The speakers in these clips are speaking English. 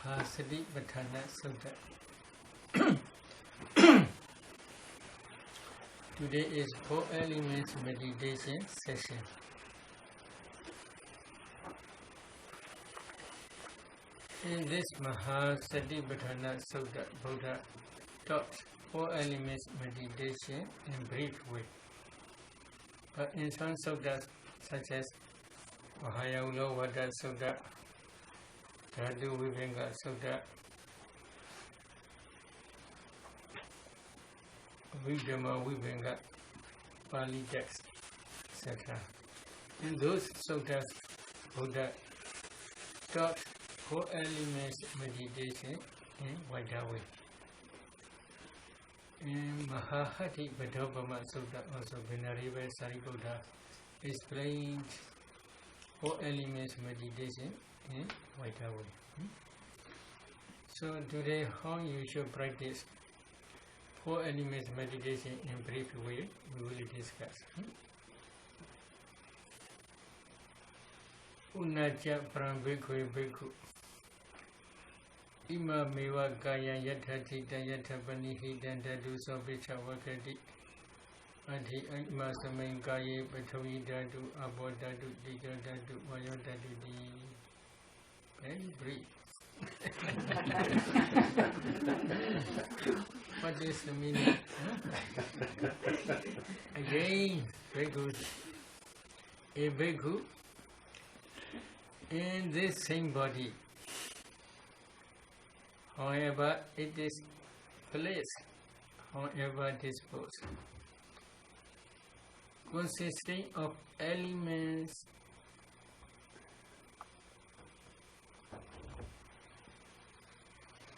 Mahasatipatthana Sutta. Today is 4 elements meditation session. In this Mahasatipatthana Sutta, Buddha taught 4 elements meditation in brief way. But in some suttas such as Mahayaulo Vada Sutta, Dhatu Vibhanga Sutta, Vidhamma Vibhanga, Pali text, etc. In those suttas, Buddha taught 4 elements meditation in wider way. In Mahasatipatthana Sutta, also Venerable Sariputta explained 4 elements meditation in wider way. So today, how you should practice 4 elements meditation in brief way, we will discuss. Unaja Prambhikwe Bhikkhu Ima Meva Kaya Yathatita Yathapanihi Dandadu Sopicha Vakati Adi Ima Samain Kaya Pathavi Dadu Abo Dadu Dija Dadu Vayo Dadu Di. Very brief. What is the meaning? Again, very good. A bhikkhu in this same body, however it is placed, however disposed, consisting of elements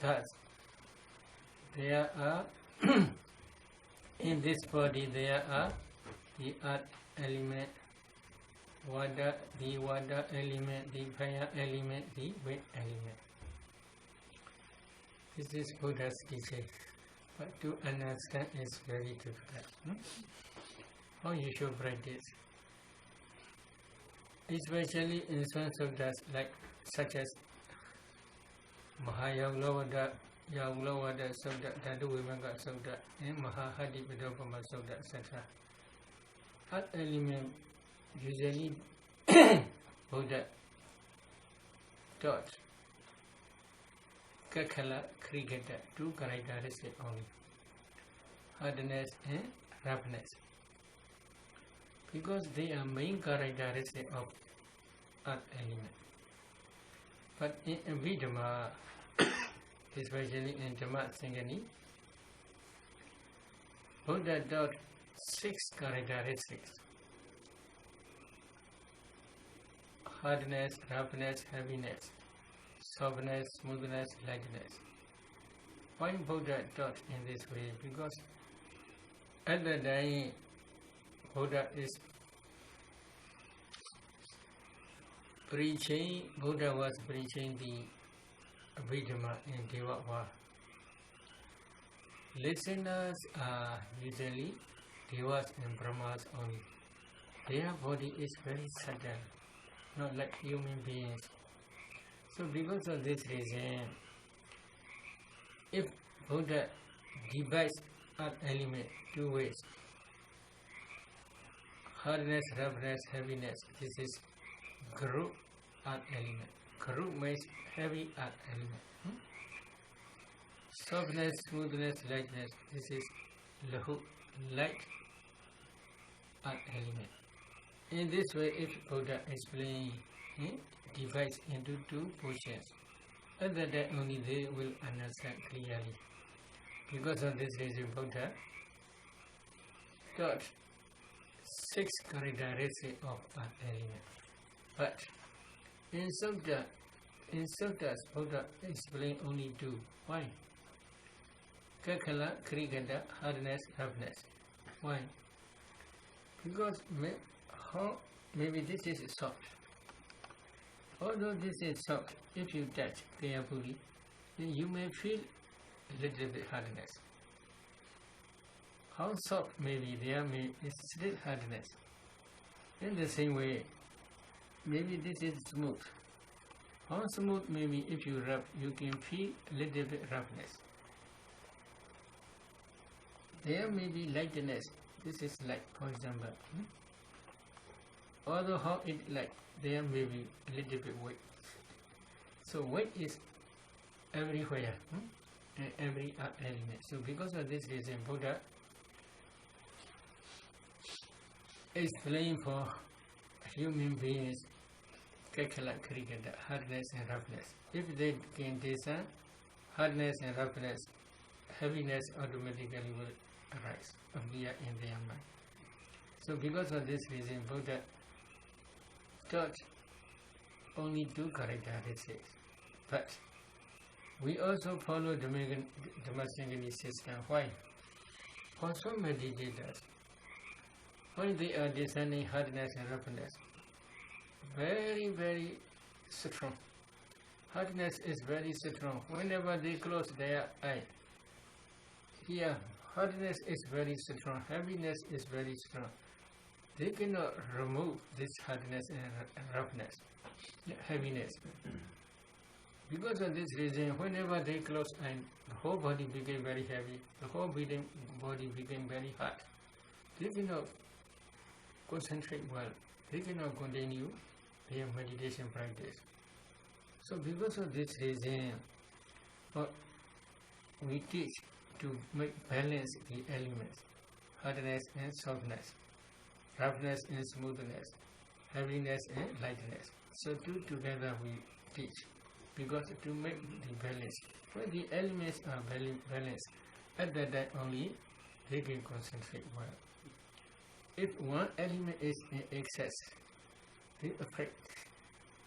thus there are in this body there are the earth element, the water element, the fire element, the wind element. This is Buddha's teaching, but to understand is very difficult. How you should practice, especially in some suttas like such as Mahayaulavada, Yaulavada Sutta, Dhatu Vibhanga Sutta, and Mahasatipatthana Sutta, etc. Earth element usually Buddha taught Kakhala, Krigata, 2 characteristics only, hardness and roughness, because they are main characteristics of earth element. But in Vidhamma, especially in Dhamma Singani, Buddha taught 6 characteristics: hardness, roughness, heaviness, softness, smoothness, lightness. Why Buddha taught in this way? Because at the time Buddha is preaching, Buddha was preaching the Vidhamma in Devava. Listeners are usually Devas and Brahmas only. Their body is very subtle, not like human beings. So because of this reason, if Buddha divides earth element 2 ways, hardness, roughness, heaviness, this is group earth element. Group means heavy earth element. Softness, smoothness, lightness, this is lahu, light earth element. In this way, if Buddha explains, divides into 2 portions, at that time only they will understand clearly. Because of this reason, Buddha taught 6 characteristics of earth element. But in suttas, Buddha explained only 2. Why? Kakhala, Krigata, hardness, roughness. Why? Because maybe this is soft. Although this is soft, if you touch carefully, then you may feel a little bit hardness. How soft may be, there may be still hardness. In the same way, maybe this is smooth. How smooth maybe if you rub, you can feel a little bit roughness. There may be lightness. This is like, for example. Although how it like, there may be a little bit weight. So weight is everywhere and every element. So because of this reason, Buddha is playing for human beings, hardness and roughness. If they can discern hardness and roughness, heaviness automatically will arise, appear in their mind. So because of this reason, Buddha taught only 2 characteristics. But we also follow the Dhammasangani system. Why? For some meditators, when they are discerning hardness and roughness, very, very strong. Hardness is very strong. Whenever they close their eye, here, hardness is very strong, heaviness is very strong. They cannot remove this hardness and roughness, heaviness. Because of this reason, whenever they close eye, the whole body became very heavy, the whole body became very hot. They cannot concentrate well, they cannot continue their meditation practice. So because of this reason, we teach to balance the elements, hardness and softness, roughness and smoothness, heaviness and lightness. So 2 together we teach, because to make the balance. When the elements are balanced, at that time only they can concentrate well. If one element is in excess, they afraid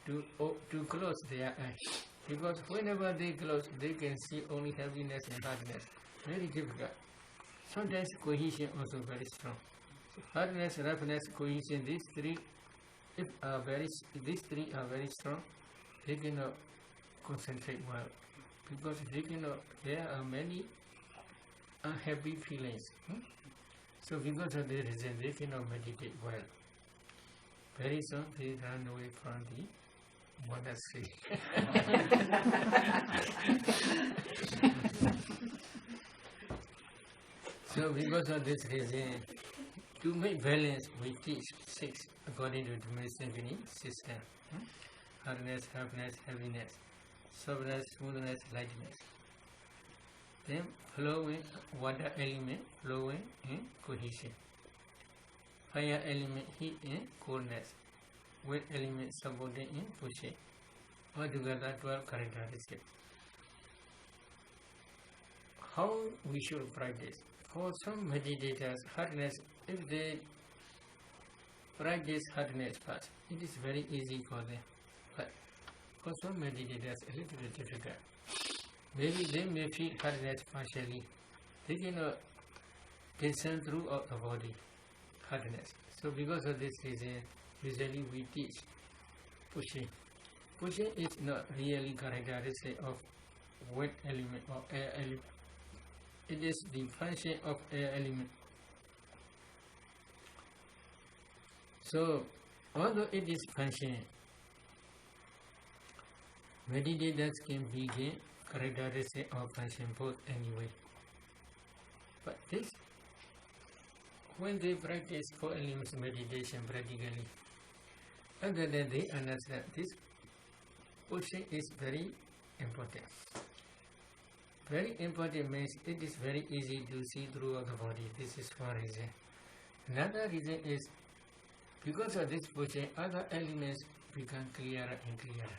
to close their eyes, because whenever they close, they can see only heaviness and hardness. Very difficult. Sometimes cohesion also very strong. So hardness, roughness, cohesion, these three are very strong. They cannot concentrate well, because there are many unhappy feelings. So because of this reason, they cannot meditate well. Very soon they run away from the monastery. So because of this reason, to make balance, we teach 6 according to the Dhammasangani system. Hardness, roughness, heaviness, softness, smoothness, lightness. Then flowing, water element, flowing in cohesion. Fire element, heat in coldness. Weight element, supporting in pushing. Altogether 12 characteristics. How we should practice? For some meditators, hardness, if they practice hardness first, it is very easy for them. But for some meditators, a little bit difficult. Maybe they may feel hardness partially. They cannot discern throughout the body hardness. So because of this reason, usually we teach pushing. Pushing is not really characteristic of weight element or air element. It is the function of air element. So, although it is function, meditators can begin characteristic of function both anyway. But this, when they practice 4 elements meditation practically, other than they understand this pushing is very important. Very important means it is very easy to see throughout the body. This is one reason. Another reason is because of this pushing, other elements become clearer and clearer.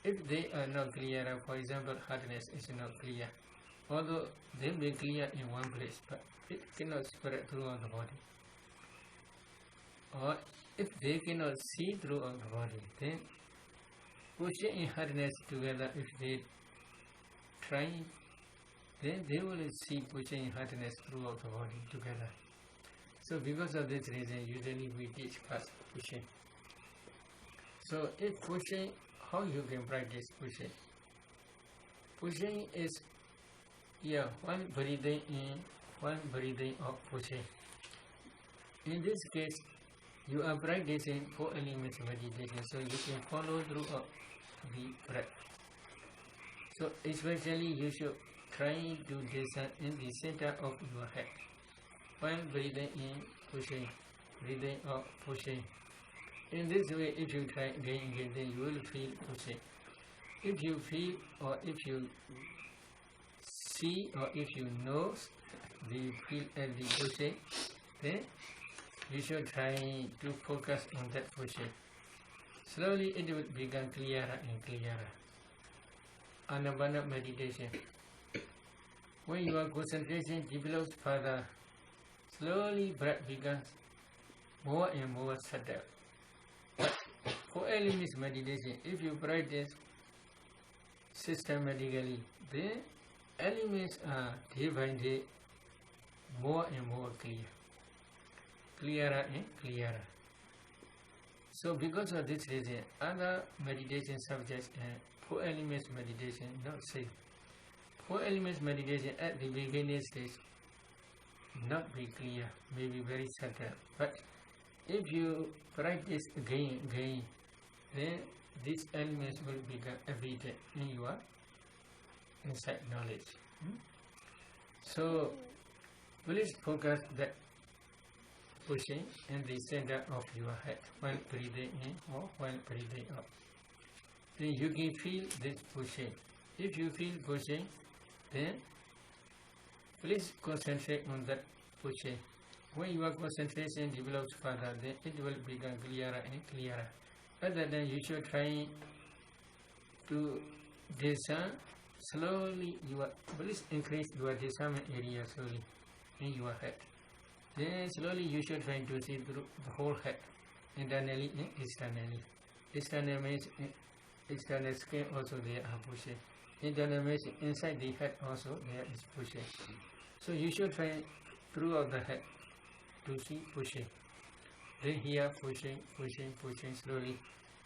If they are not clearer, for example, hardness is not clear, although they may clear in one place, but it cannot spread throughout the body. Or if they cannot see throughout the body, then pushing and hardness together, if they try, then they will see pushing and hardness throughout the body together. So because of this reason, usually we teach first pushing. So if pushing, how you can practice pushing? Pushing is one breathing in, one breathing out pushing. In this case, you are practicing 4 elements meditation, so you can follow throughout the breath. So especially you should try to descend in the center of your head. While breathing in, pushing, breathing out, pushing. In this way, if you try again, then you will feel pushing. If you feel, or if you see, or if you know the feel at the pushing, then you should try to focus on that pushing. Slowly it will become clearer and clearer. Anabana meditation. When your concentration develops further, slowly breath becomes more and more subtle. For elements meditation, if you practice systematically, the elements are day by day more and more clear, clearer and clearer. So because of this reason, other meditation subjects and 4 elements meditation not safe. 4 elements meditation at the beginning stage not be clear, may be very subtle. But if you practice again, then these elements will become evident in your inside knowledge. So please focus that pushing in the center of your head while breathing in or while breathing out. Then you can feel this pushing. If you feel pushing, then please concentrate on that pushing. When your concentration develops further, then it will become clearer and clearer. Other than you should try to discern slowly. Please increase your discernment area slowly in your head. Then slowly you should try to see through the whole head, internally and externally. External means external skin also there are pushing. Internal means inside the head also there is pushing. So you should try throughout the head to see pushing. Then here pushing slowly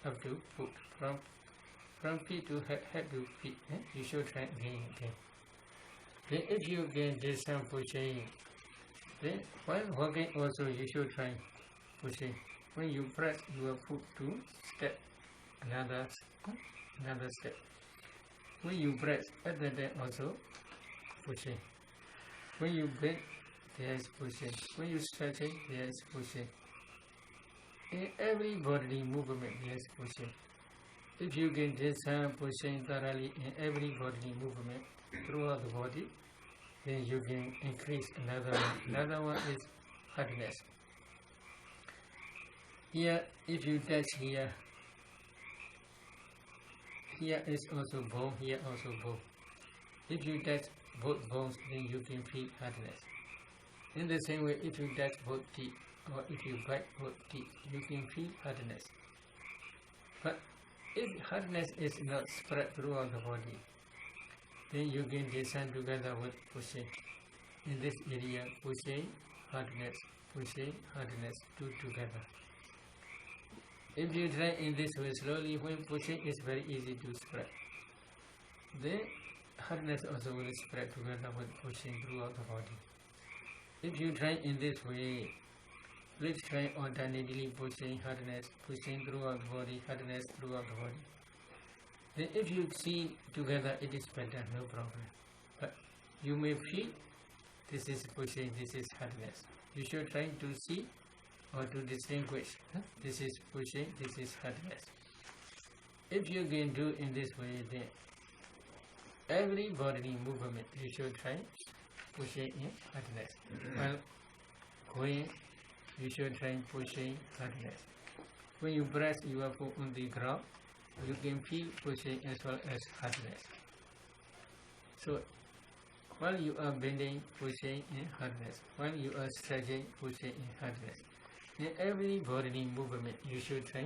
up to foot. From feet to head to feet. You should try again. Then if you can do some pushing, then while walking also you should try pushing. When you press your foot to step another step. When you press at the time also pushing. When you bend, there is pushing. When you stretching, there is pushing. In every bodily movement, there is pushing. If you can discern pushing thoroughly in every bodily movement throughout the body, then you can increase another one. Another one is hardness. Here, if you touch here is also bone, here also bone. If you touch both bones, then you can feel hardness. In the same way, if you touch both teeth, or if you bite both teeth, you can feel hardness. But if hardness is not spread throughout the body, then you can discern together with pushing. In this area, pushing, hardness, two together. If you try in this way slowly, when pushing is very easy to spread, then hardness also will spread together with pushing throughout the body. If you try in this way, please try alternately pushing, hardness, pushing throughout the body, hardness throughout the body. Then if you see together, it is better, no problem. But you may feel this is pushing, this is hardness. You should try to see or to distinguish. This is pushing, this is hardness. If you can do in this way, then every bodily movement you should try pushing in hardness. While going, you should try pushing hardness. When you press your foot on the ground, you can feel pushing as well as hardness. So while you are bending, pushing in hardness. While you are stretching, pushing in hardness. In every bodily movement, you should try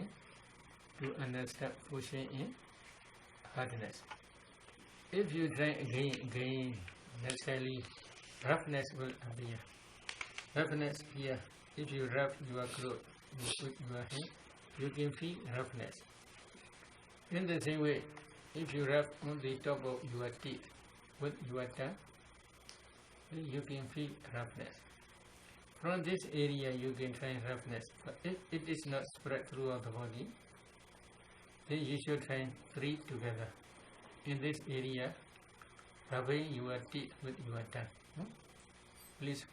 to understand pushing in hardness. If you try again, naturally roughness will appear. Roughness here. If you rub your clothes, you put your hand, you can feel roughness. In the same way, if you rub on the top of your teeth with your tongue, then you can feel roughness. From this area you can try roughness, but if it is not spread throughout the body, then you should try 3 together. In this area, rubbing your teeth with your tongue. Please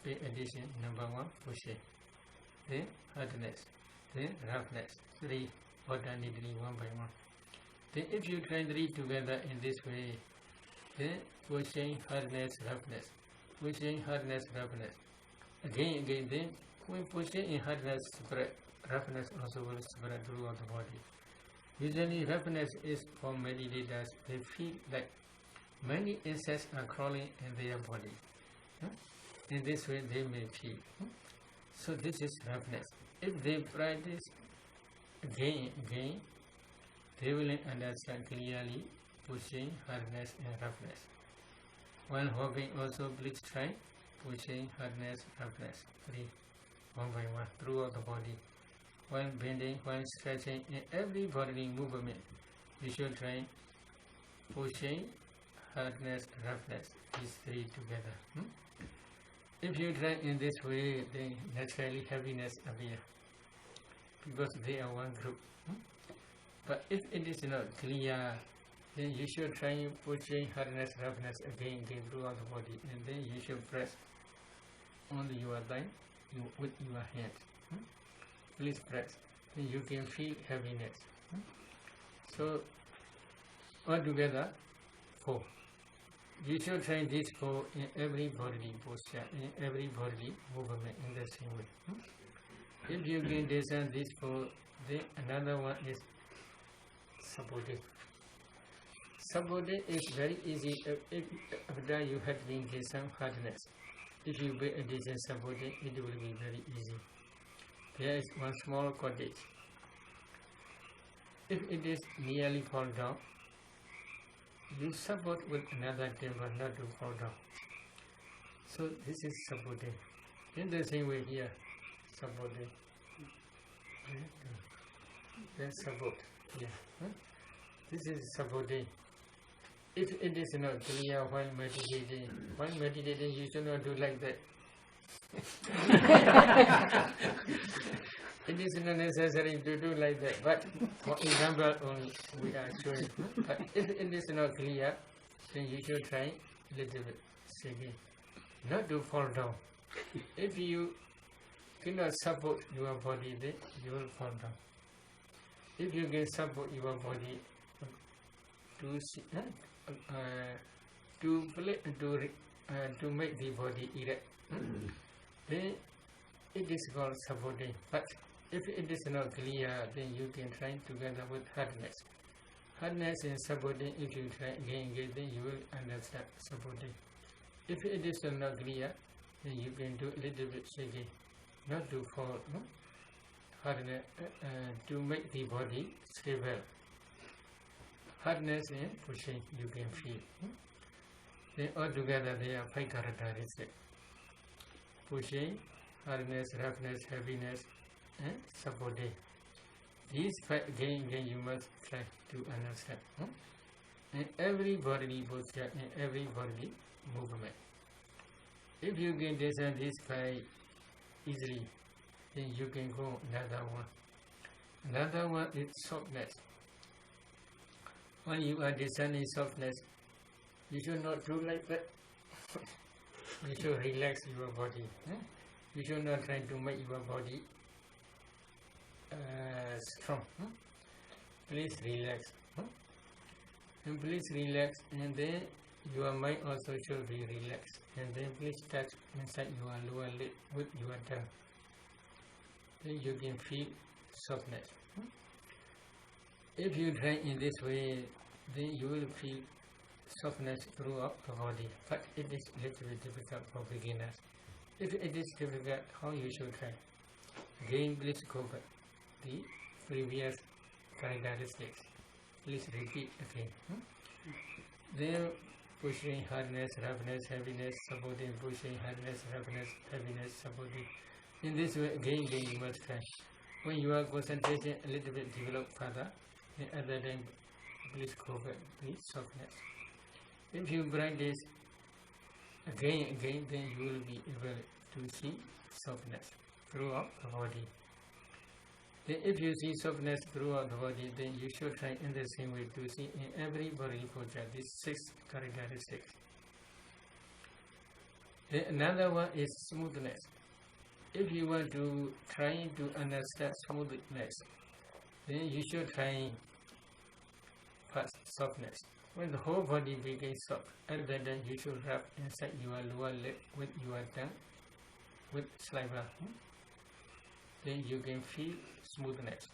pay attention. Number 1, pushing. Then hardness. Then roughness. 3 alternately 1 by 1. Then if you try 3 together in this way, then pushing, hardness, roughness. Pushing, hardness, roughness. Again, then when pushing in hardness spread, roughness also will spread throughout the body. Usually roughness is for meditators. They feel like many insects are crawling in their body. In this way they may feel. So this is roughness. If they practice again, they will understand clearly pushing, hardness and roughness. While walking also please try pushing, hardness, roughness. 3, 1 by 1 throughout the body. While bending, while stretching, in every bodily movement, you should try pushing, hardness, roughness. These 3 together. If you try in this way, then naturally heaviness appears, because they are one group. But if it is not clear, then you should try pushing, hardness, roughness again throughout the body, and then you should press on your thigh with your hand. Please press, then you can feel heaviness. So altogether 4. You should try this 4 in every bodily posture, in every bodily movement in the same way. If you can design this 4, then another one is supporting. Supporting is very easy if after you have been gain some hardness. If you pay attention supporting, it will be very easy. There is one small cottage. If it is nearly fall down, you support with another timber not to fall down. So this is supporting. In the same way here, supporting. Then support. Yeah. This is supporting. If it is not clear while meditating, you should not do like that. It is not necessary to do like that, but for example only we are showing. But if it is not clear, then you should try a little bit shaking, not to fall down. If you cannot support your body, then you will fall down. If you can support your body to make the body erect, then it is called supporting. But if it is not clear, then you can try together with hardness. Hardness and supporting, if you try again, then you will understand supporting. If it is not clear, then you can do a little bit shaking, not to fall. Hardness to make the body stable. Hardness and pushing, you can feel. Then altogether they are 5 characteristics. Pushing, hardness, roughness, heaviness, and supporting. These 5 again you must try to understand. In every bodily posture, in every bodily movement. If you can discern these 5 easily, then you can go another one. Another one is softness. When you are discerning softness, you should not do like that. You should relax your body. You should not try to make your body strong. Please relax. And please relax, and then your mind also should be relaxed. And then please touch inside your lower lip with your tongue. Then you can feel softness. If you try in this way, then you will feel softness throughout the body. But it is a little bit difficult for beginners. If it is difficult, how you should try? Again, please go back the previous characteristics. Please repeat again. Then pushing, hardness, roughness, heaviness, supporting, pushing, hardness, roughness, heaviness, supporting. In this way, again you must try. When you are concentration a little bit developed further, then at that time, please go back the softness. If you practice again, then you will be able to see softness throughout the body. Then if you see softness throughout the body, then you should try in the same way to see in every bodily posture these 6 characteristics. Then another one is smoothness. If you want to try to understand smoothness, then you should try first softness. When the whole body becomes soft, at that time you should rub inside your lower lip with your tongue, with saliva. Then you can feel smoothness.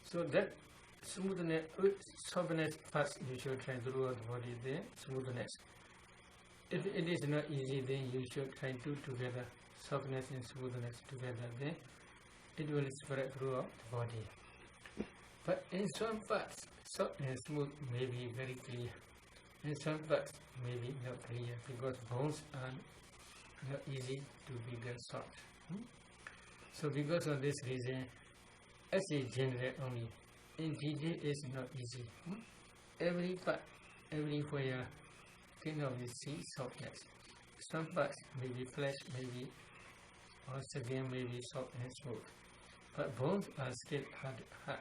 So that smoothness, with softness first, you should try throughout the body, then smoothness. If it is not easy, then you should try two together, softness and smoothness together, then it will spread throughout the body. But in some parts, soft and smooth may be very clear. In some parts, may be not clear, because bones are not easy to become soft. So because of this reason, as a general only, in detail is not easy. Every part, everywhere cannot be see softness. Some parts may be flesh, maybe, or skin may be soft and smooth. But bones are still hard.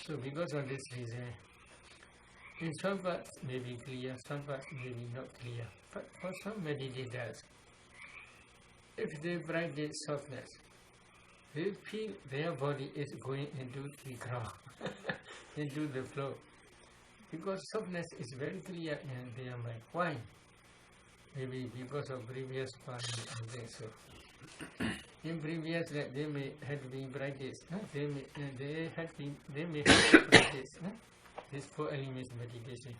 So because of this reason, in some parts may be clear, some parts may be not clear. But for some meditators, if they practice softness, they feel their body is going into the ground, into the flow. Because softness is very clear in their mind. Why? Maybe because of previous karma, I think so. In previous life, they may have been practiced. They may have practiced this 4 elements meditation.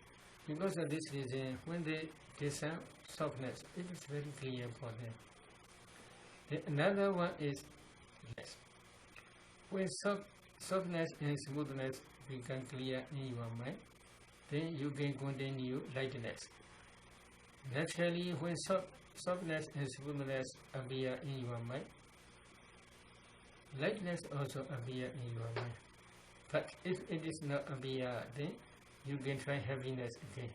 Because of this reason, when they discern softness, it is very clear for them. Another one is yes. When softness and smoothness become clear in your mind, then you can continue lightness. Naturally, when softness and smoothness appear in your mind, lightness also appear in your mind. But if it is not appear, then you can try heaviness again.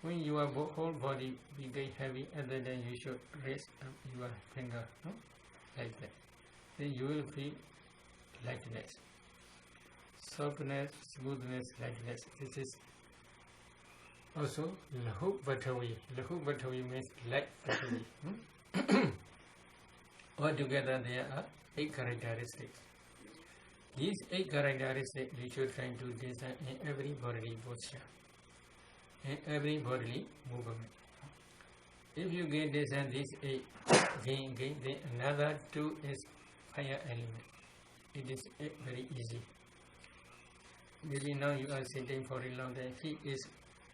When your whole body becomes heavy, other than you should raise up your finger, like that. Then you will feel lightness. Softness, smoothness, lightness. This is also Lahu Batawi. Lahu Batawi means light Batawi. Altogether there are 8 characteristics. These 8 characteristics you should try to design in every bodily posture, in every bodily movement. If you can design these 8 again, then another 2 is fire element. It is very easy. Maybe now you are sitting for a long time, heat is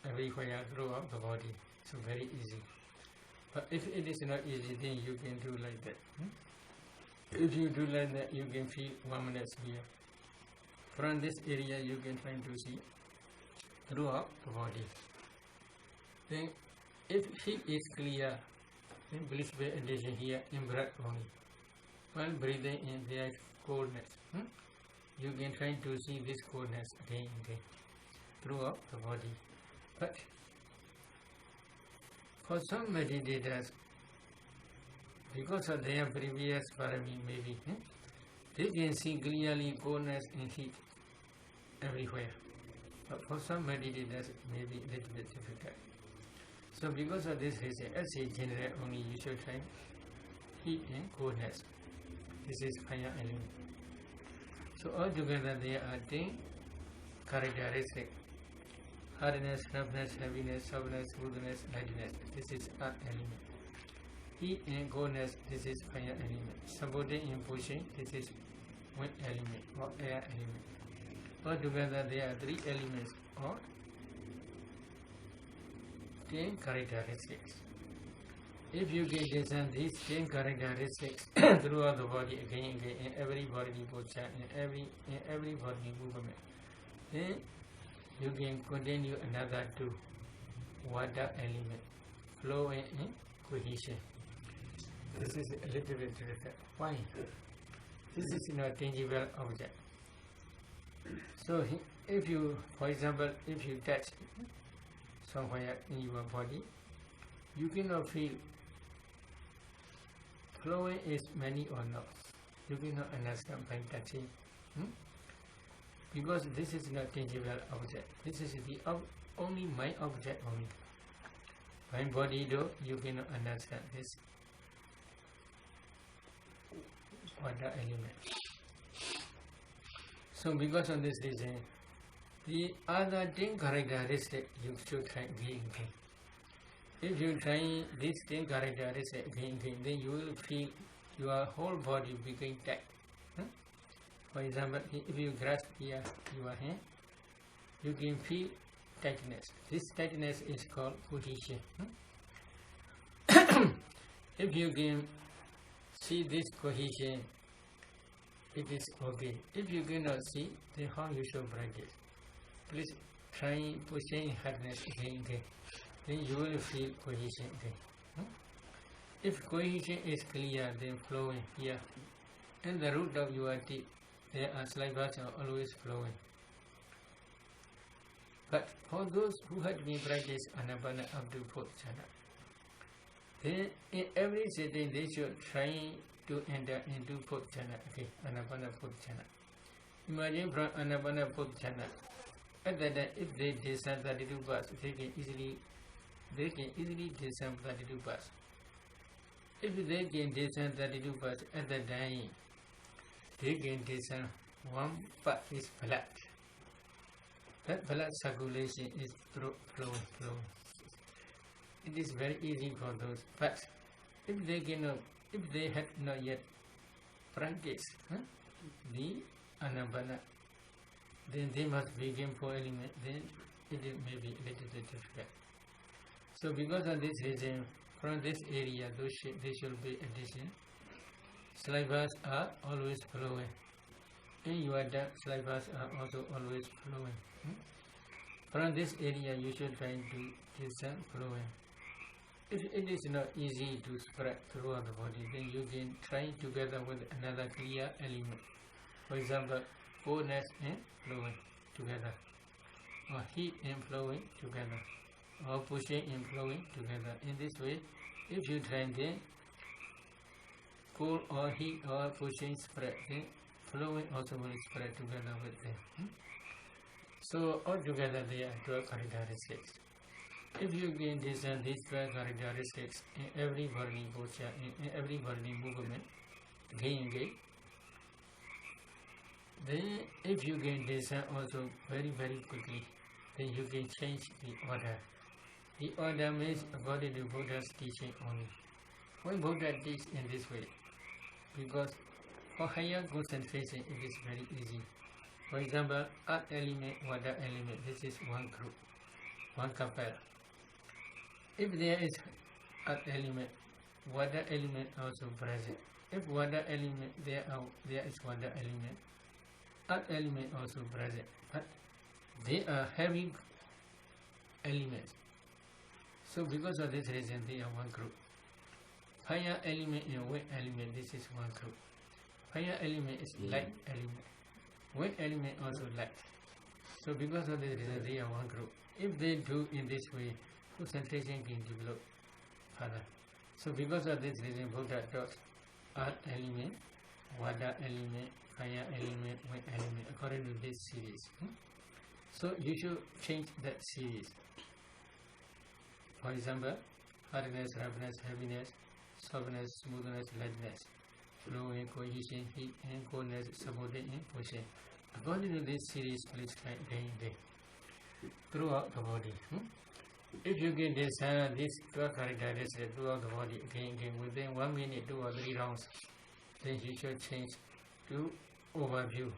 everywhere throughout the body, so very easy. But if it is not easy, then you can do like that. If you do like that, you can feel warmness here. From this area, you can try to see throughout the body. Then, if heat is clear, then please pay attention here in breath only. While breathing in, there is coldness. You can try to see this coldness again and again throughout the body. But for some meditators, because of their previous parami maybe, they can see clearly coldness and heat everywhere. But for some meditators, it may be a little bit difficult. So because of this reason, as a general only, you should try heat and coldness. This is fire element. So altogether there are 10 characteristics. Hardness, roughness, heaviness, softness, smoothness, lightness. This is earth element. Heat and coldness, this is fire element. Supporting and pushing, this is wind element or air element. Altogether there are 3 elements or 10 characteristics. If you can design these 10 characteristics throughout the body again and again in every bodily posture, in every bodily movement, then you can continue another 2, water element, flow and cohesion. This is a little bit difficult. Why? This is not tangible object. So if you, for example, if you touch somewhere in your body, you cannot feel flowing is many or not. You cannot understand by touching. Because this is not tangible object. This is the only my object only. My body though, you cannot understand this water element. So because of this reason, the other 10 characteristics you should try again. If you try these 10 characteristics again, then you will feel your whole body become tight. For example, if you grasp here your hand, you can feel tightness. This tightness is called cohesion. If you can see this cohesion, it is okay. If you cannot see, then how you should practice? Please try pushing hardness again. Then you will feel cohesion again. If cohesion is clear, then flowing here. And the root of your teeth, there are salivas are always flowing. But for those who had been practiced Anapana up to 4th chana, then in every sitting they should try to enter into 4th chana. Okay, Anapana 4th chana. Imagine from Anapana 4th chana. At that time, if they descend 32 bars, they can easily descend 32 bars. If they can descend 32 bars at that time, they can descend one part is blood. That blood circulation is flowing. It is very easy for those. But if they had not yet practiced the Anapana, then they must begin 4 elements. Then it may be a little bit difficult. So because of this reason, from this area, there should be addition. Salivas are always flowing. In your tongue, salivas are also always flowing. From this area, you should try to descend flowing. If it is not easy to spread throughout the body, then you can try together with another clear element. For example, coldness and flowing together, or heat and flowing together, or pushing and flowing together. In this way, if you try then cold or heat or pushing spread, then flowing also will spread together with them. So altogether there are 12 characteristics. If you can discern these 12 characteristics in every burning posture, in every burning movement, again, then if you can discern also very quickly, then you can change the order. The order means according to Buddha's teaching only. Why Buddha teaches in this way? Because for higher concentration it is very easy. For example, earth element, water element, this is one group, one couple. If there is earth element, water element also present. If water element, there is water element, earth element also present. But they are heavy elements. So because of this reason, they are one group. Fire element and wind element, this is one group. Fire element is light element. Wind element also light. So because of this reason, they are one group. If they do in this way, concentration can develop further. So because of this reason, Buddha taught earth element, water element, fire element, wind element, according to this series. So you should change that series. For example, hardness, roughness, heaviness, softness, smoothness, lightness, flowing, cohesion, heat, and coldness, supporting, and pushing. According to this series, please try again throughout the body. If you can discern these 12 characteristics throughout the body again, within 1 minute, 2 or 3 rounds, then you should change to overview.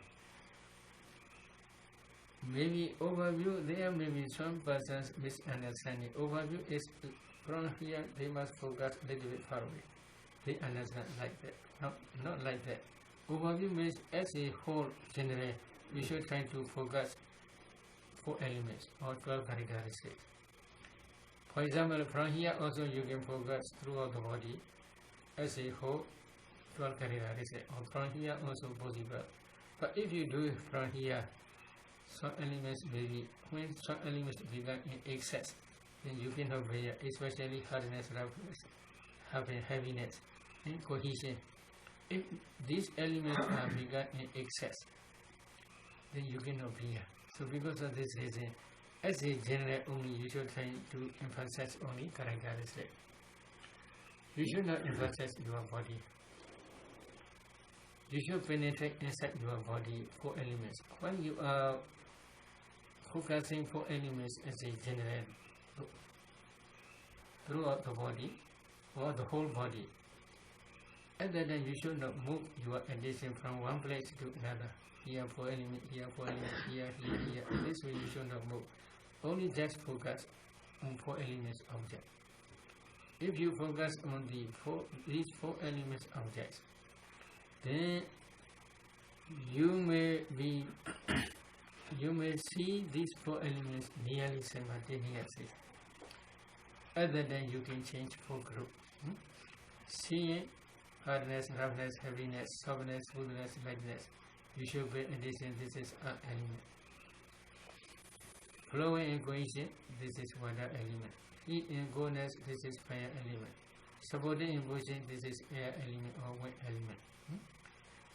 Maybe overview, there may be some person's misunderstanding. Overview is from here, they must focus a little bit far away. They understand like that. No, not like that. Overview means as a whole, generally, you should try to focus 4 elements or 12 characteristics. For example, from here also you can focus throughout the body as a whole, 12 characteristics. Or from here also possible. But if you do it from here, some elements may be, when some elements become in excess, then you cannot bear, especially hardness, roughness, heaviness, and cohesion. If these elements are bigger in excess, then you cannot be here. So because of this reason, as a general only, you should try to emphasize only characteristic. You should not emphasize your body. You should penetrate inside your body 4 elements. When you are focusing 4 elements as a general throughout the body or the whole body, and then you should not move your attention from one place to another. Here 4 elements, here 4 elements, here. This way you should not move. Only just focus on 4 elements object. If you focus on these 4 elements objects, then you may see these 4 elements nearly simultaneously. Other than you can change 4 groups. Seeing hardness, roughness, heaviness, softness, smoothness, lightness. You should pay attention. This is an element. Flowing and cohesion. This is water element. Heat and coldness. This is fire element. Supporting and motion. This is air element or wind element.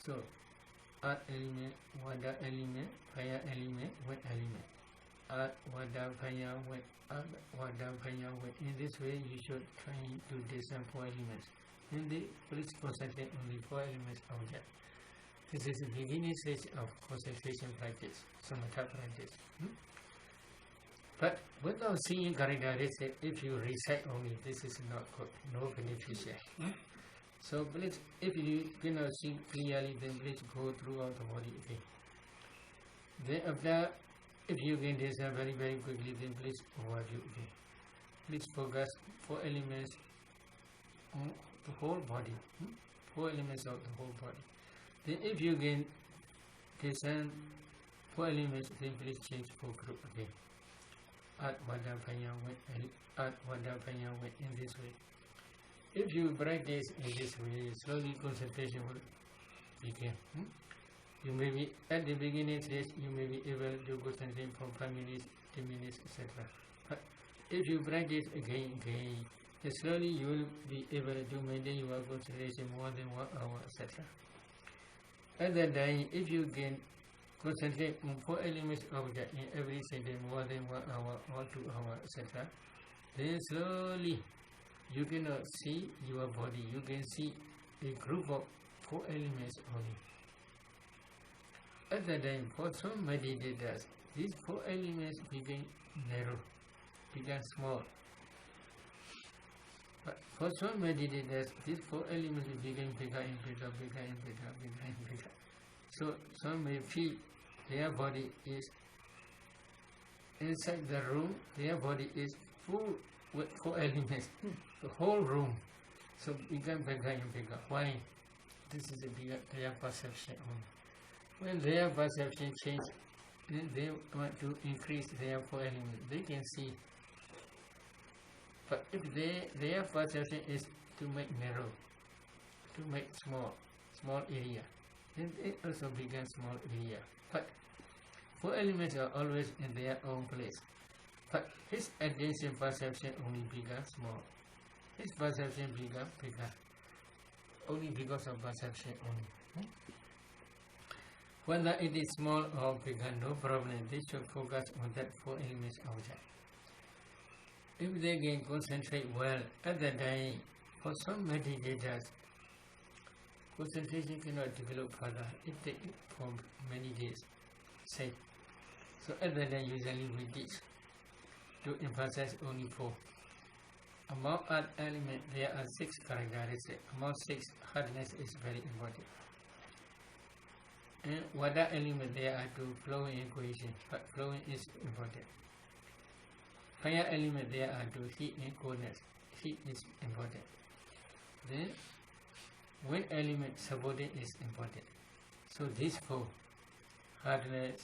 So, earth element, water element, fire element, wind element. Earth, water, fire, wind. Earth, water, fire, wind. In this way, you should try to discern 4 elements. And please concentrate on the 4 elements object. This is the beginning stage of concentration practice, samatha practice. But without seeing characteristics, if you recite only, this is not good, no beneficial. So please, if you cannot see clearly, then please go throughout the body again. Then after, if you can discern very quickly, then please overview again. Please focus 4 elements on the whole body. 4 elements of the whole body. Then if you can discern 4 elements, then please change 4 group again. Earth, water, fire, wind, earth, water, fire, wind, in this way. If you practice in this way, slowly concentration will begin. You may be at the beginning stage, you may be able to concentrate for 5 minutes, 10 minutes, etc. But if you practice again, then slowly you will be able to maintain your concentration more than 1 hour, etc. At that time, if you can concentrate on 4 elements object in every sentence more than 1 hour or 2 hours, etc., then slowly you cannot see your body. You can see a group of 4 elements only. At that time, for some meditators, these 4 elements become narrow, become small. But for some meditators, these 4 elements become bigger and bigger. So some may feel their body is inside the room, their body is full with 4 elements, the whole room. So become bigger and bigger. Why? This is their perception only. When their perception changes, then they want to increase their 4 elements. They can see. But if their perception is to make narrow, to make small area, then it also becomes small area. But 4 elements are always in their own place. But his attention perception only becomes small. His perception becomes bigger. Only because of perception only. Whether it is small or bigger, no problem. They should focus on that 4 elements object. If they can concentrate well at the time, for some meditators, concentration cannot develop further. It takes for many days. Say. So at the time, usually we teach to emphasize only 4. Among earth element, there are 6 characteristics. Among 6, hardness is very important. And water element, there are 2, flowing and cohesion, but flowing is important. Fire element, there are 2, heat and coldness. Heat is important. Then wind element, supporting is important. So these 4, hardness,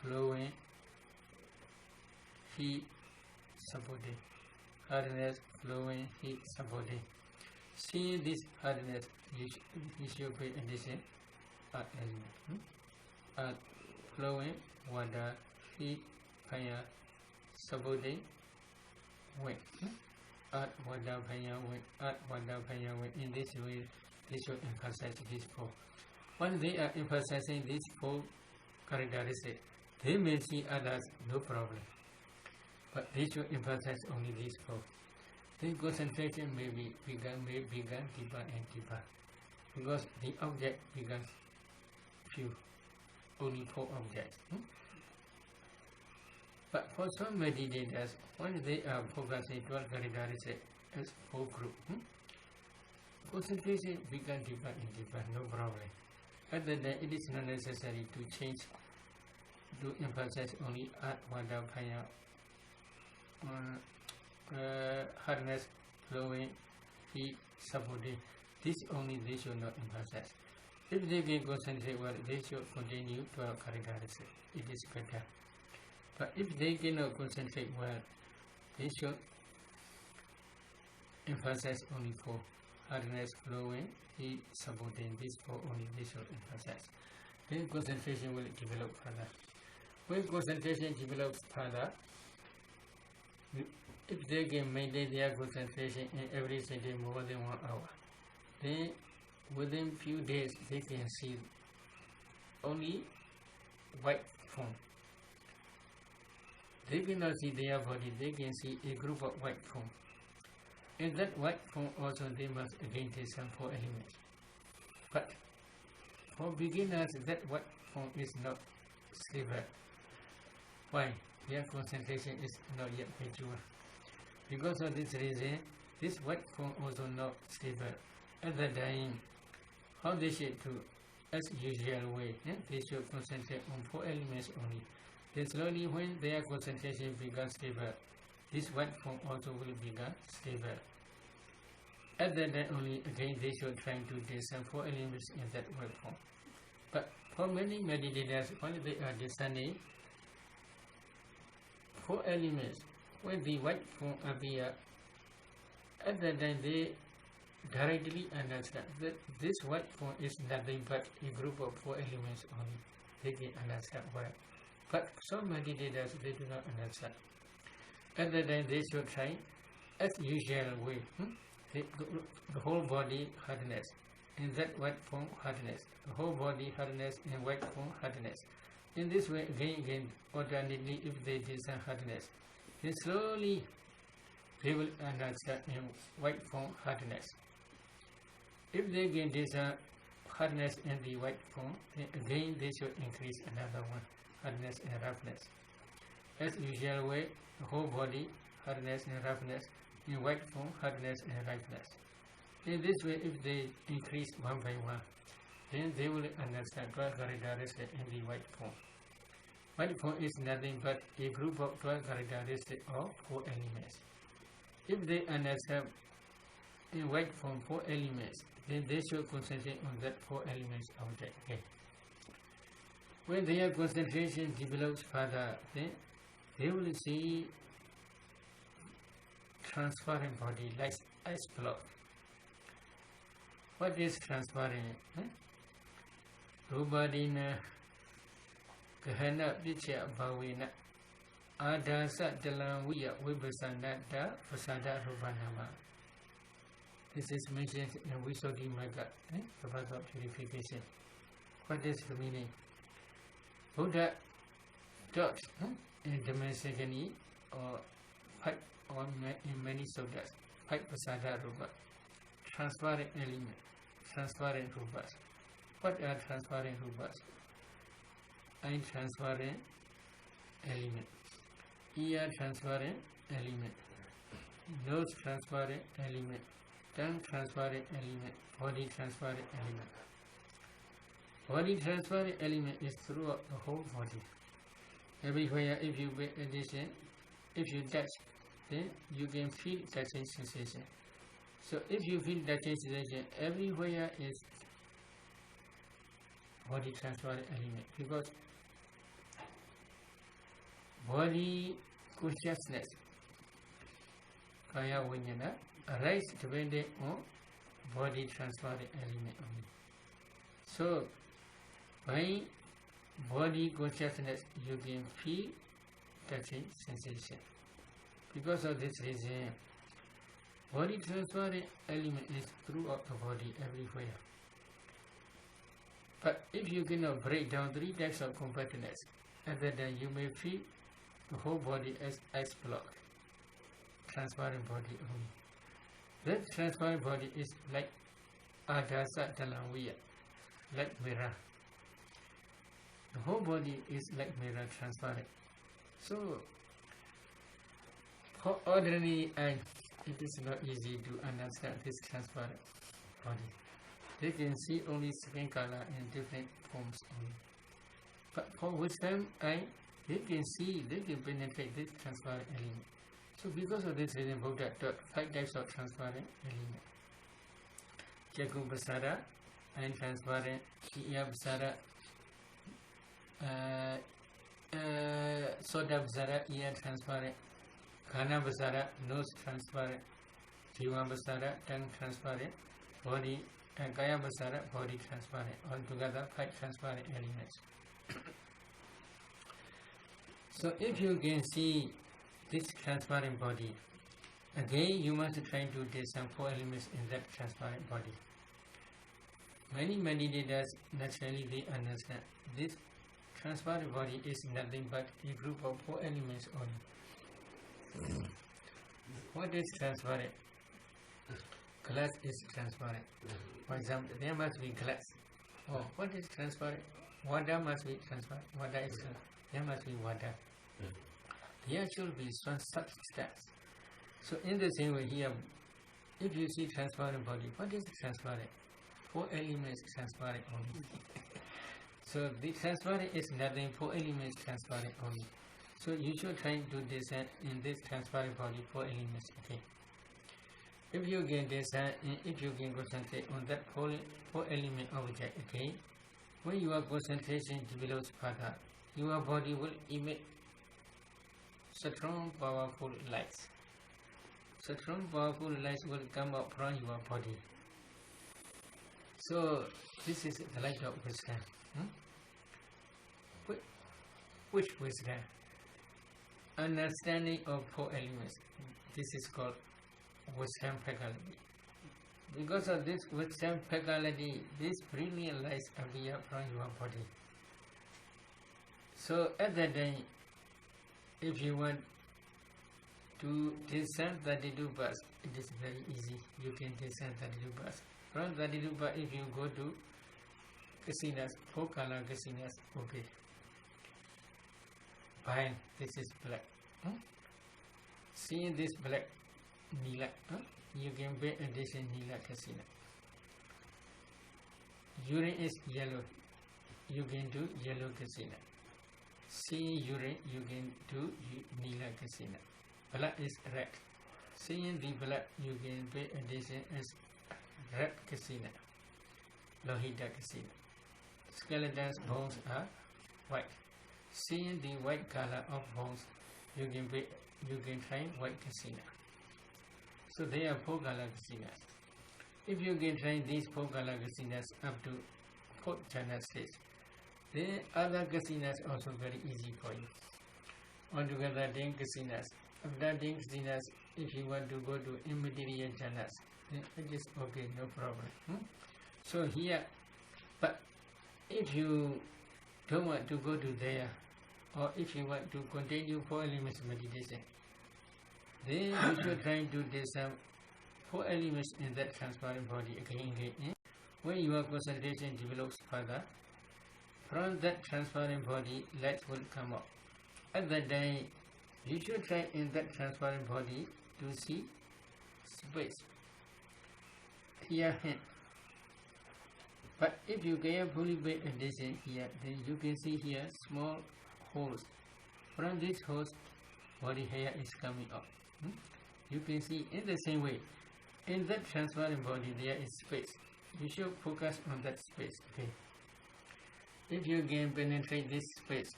flowing, heat, supporting. Hardness, flowing, heat, supporting. Seeing this hardness, you should pay attention. Earth element. Earth, flowing, water, heat, fire, supporting, wind. Earth, water, fire, wind. Earth, water, fire, wind. In this way, they should emphasize these four. When they are emphasizing these four characteristics, they may see others, no problem. But they should emphasize only these four. Then concentration may begin deeper and deeper. Because the object becomes few, only four objects. But for some meditators, when they are focusing 12 characteristics as four groups, concentration becomes deeper and deeper, no problem. Other than it is not necessary to change, to emphasize only art, vada, paya, hardness, flowing, heat, subordinate. This only they should not emphasize. If they can concentrate well, they should continue 12 characteristics. It is better. But if they cannot concentrate well, they should emphasize only four. Hardness, flowing, heat, subordinate. These four only they should emphasize. Then concentration will develop further. When concentration develops further, if they can maintain their concentration in every sitting more than 1 hour, then within few days they can see only white form. They cannot see their body, they can see a group of white form. In that white form also they must again take some four elements. But for beginners that white form is not stable. Why? Their concentration is not yet mature. Because of this reason, this white form also not stable. At the dying, how they should do, as usual way, they should concentrate on four elements only. Then slowly when their concentration becomes stable, this white form also will become stable. At that time only, again they should try to do some four elements in that white form. But for many meditators, when they are discerning four elements, when the white form appear, at that time they directly understand that this white form is nothing but a group of four elements only. They can understand well. But some meditators, they do not understand. At that time they should try as usual way. The whole body hardness. In that white form hardness. The whole body hardness in white form hardness. In this way again alternately if they discern hardness, then slowly they will understand in white form hardness. If they can discern hardness in the white form, then again they should increase another one, hardness and roughness. As usual way, the whole body, hardness and roughness, in white form, hardness and roughness. In this way, if they increase one by one, then they will understand 12 characteristics in the white form. White form is nothing but a group of 12 characteristics of four elements. If they understand in white form four elements, then they should concentrate on that four elements object. Okay. When their concentration develops further, then they will see transparent body like ice block. What is transparent? Rubadina Kahana Picha Bawina Adasa Delawiya Wibasanada Fasada Rubanama. This is mentioned in Visuddhi Magga, the path of purification. What is the meaning? Buddha taught in Dhammacakkhani or pipe or in many suttas, pipe pasada rupa, transparent element, transparent rupas. What are transparent rupas? Eye transparent element, ear transparent element, nose transparent element, tongue transparent element, body transparent element. Body transparent element is throughout the whole body. Everywhere, if you pay attention, if you touch, then you can feel touching sensation. So if you feel touching sensation, everywhere is body transparent element, because body consciousness, kaya vijnana, arises depending on body transparent element only. So by body consciousness, you can feel touching sensation. Because of this reason, Body transparent element is throughout the body everywhere. But if you cannot break down 3 types of compactness, then you may feel the whole body as ice block, transparent body only. That transparent body is like adasa dalamwiya, like mirror. The whole body is like mirror, transparent. So, for ordinary eye, it is not easy to understand this transparent body. They can see only skin color in different forms only. But for wisdom eye, they can see, they can penetrate this transparent element. So because of this reason, Buddha taught 5 types of transparent element. Jagu Basara, eye transparent, Iya Basara, Soda Basara, ear transparent, Kana Basara, nose transparent, Jiva Basara, tongue transparent, body, and Kaya Basara, body transparent. Altogether 5 transparent elements. So if you can see this transparent body, again you must try to take some 4 elements in that transparent body. Many meditators naturally they understand this transparent body is nothing but a group of 4 elements only. What is transparent? Glass is transparent. For example, there must be glass. Oh, what is transparent? Water must be transparent. Water is transparent. There must be water. There should be some substance. So in the same way here, if you see transparent body, what is transparent? 4 elements transparent only. So the transparent is nothing, 4 elements transparent only. So you should try to design in this transparent body 4 elements. Okay. If you can design, if you can concentrate on that 4 element object, okay, when your concentration develops further, your body will emit strong, powerful lights. Strong, powerful lights will come up from your body. So this is the light of wisdom. Which wisdom? Understanding of 4 elements. This is called wisdom faculty. Because of this wisdom faculty, this brilliant lights appear from your body. So at that time, if you want to discern 32 bars, it is very easy. You can discern 32 bars. From 32 bars, if you go to casinas, 4 color casinas, okay. Fine, this is black. Seeing this black, Nila, you can pay addition Nila casino. Urine is yellow, you can do yellow casino. Seeing urine, you can do Nila casino. Blood is red. Seeing the blood, you can pay addition as red casino. Lohita casino. Skeleton's bones are white. Seeing the white color of bones, you can try white casino. So there are 4 color casinas. If you can try these 4 color casinas up to 4th channel stage, then other casinas also very easy for you. Altogether 10 casinas. After 10 casinas, if you want to go to immaterial channels, then it is okay, no problem. So here, but if you don't want to go to there, or if you want to continue 4 elements meditation, then you should try to do some 4 elements in that transparent body again. When your concentration develops further, from that transparent body, light will come up. At that time, you should try in that transparent body to see space. Here, hand. But if you carefully pay attention here, then you can see here small holes. From these holes, body hair is coming up. You can see in the same way, in that transparent body there is space. You should focus on that space. Okay. If you can penetrate this space,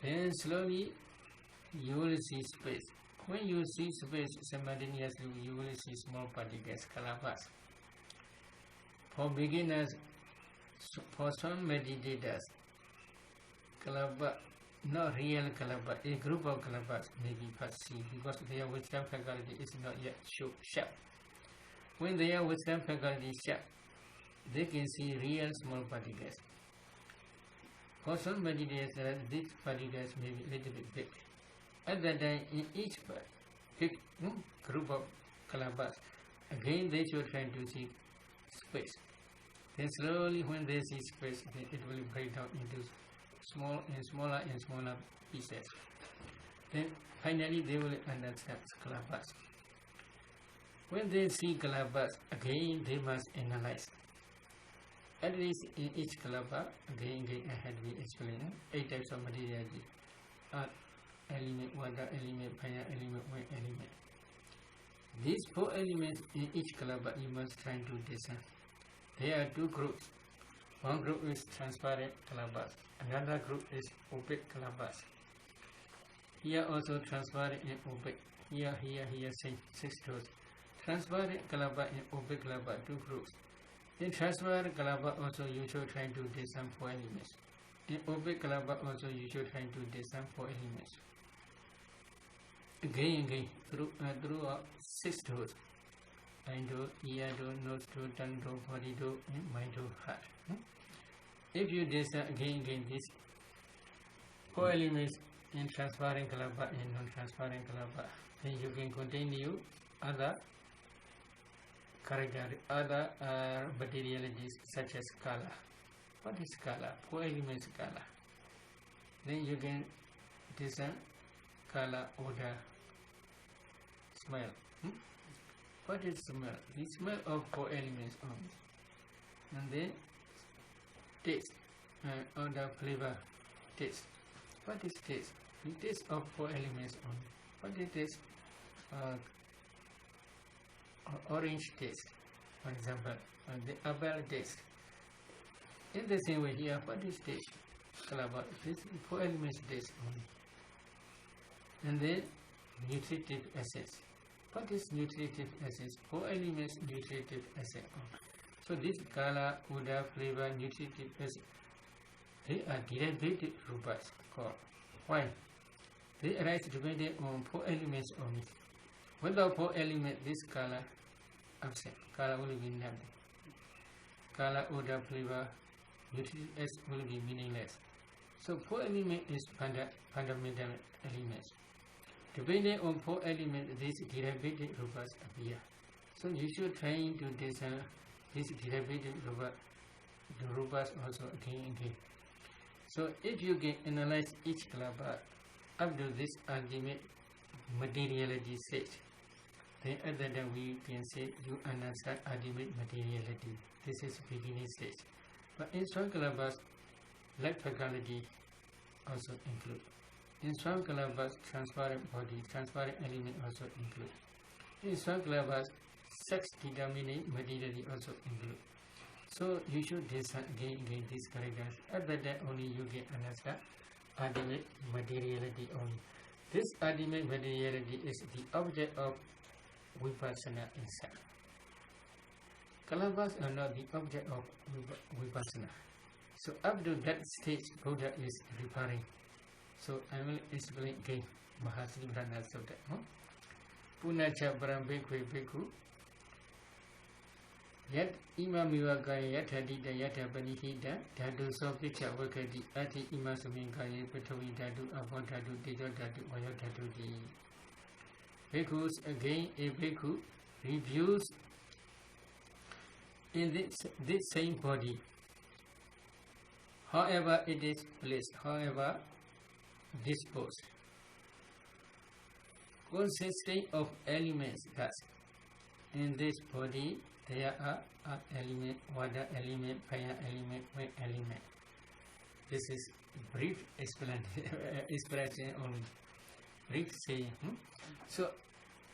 then slowly you will see space. When you see space simultaneously, you will see small particles, kalabas. For beginners, for some meditators, kalaba not real Kalabas. A group of Kalabas may be perceived because their wisdom faculty is not yet sharp. When their wisdom faculty is sharp, they can see real small particles. For some particles, these particles may be a little bit big. At that time, in each big group of Kalabas, again they should try to see space. Then slowly, when they see space, then it will break down into small and smaller pieces. Then finally they will understand Kalabas. When they see Kalabas, again they must analyze. At least in each Kalabas, again I had been explaining 8 types of materiality: earth element, water element, fire element, wind element. These 4 elements in each Kalabas you must try to discern. There are 2 groups. One group is transparent Kalabas, another group is opaque Kalabas. Here also transparent and opaque. Here, same 6 groups. Transparent Kalabas and opaque Kalabas, 2 groups. In transparent Kalabas also you should try to discern 4 elements. In opaque Kalabas also you should try to discern 4 elements. Again, throughout 6 doors. Mind door, ear door, nose door, tongue door, body door, and mind door, heart. If you discern again these 4 elements in transparent Kalabas and non-transparent Kalabas, then you can continue other character, other materialities such as color. What is color? 4 elements color. Then you can discern color, odor, smell. What is smell? The smell of 4 elements only. And then taste, odor, flavor, taste. What is taste? The taste of 4 elements only. What is taste? Orange taste, for example, the apple taste. In the same way here, what is taste? Kalabas, this 4 elements taste only. And then nutritive acids. What is nutritive acids? 4 elements nutritive acid. So this color, odor, flavor, nutritive acid, they are derivative rupas called. Why? They arise depending on 4 elements only. Without 4 elements, this color absent. Color will be nothing. Color, odor, flavor, nutritive acid will be meaningless. So 4 elements is fundamental elements. Depending on 4 elements, these derivative rupas appear. So you should try to discern these derivative rupas also again. So if you can analyze each Kalabas up to this ultimate materiality stage, then at that time we can say you understand ultimate materiality. This is beginning stage. But in some Kalabas, light faculty also include. In some Kalabas, transparent body, transparent element also include. In some Kalabas, sex determining materiality also include. So you should discern again these characters. At that time only you can understand ultimate materiality only. This ultimate materiality is the object of vipassana insight. Kalabas are not the object of vipassana. So up to that stage, Buddha is referring. So I will explain again Mahasri Brahma Sutta. Punacha Brahmbekwe Beku Yat Imamiwa Gaya Yatadita Yatabanihida Dadu Sopicha Wakadi Ati Imasumingaye Petawi Dadu Avotadu Dijo Dadu Wayotadu Di Bekus again a Beku reviews in this same body. However it is placed, however disposed, consisting of elements. Thus, in this body there are earth element, water element, fire element, wind element. This is brief expression only. Brief saying. So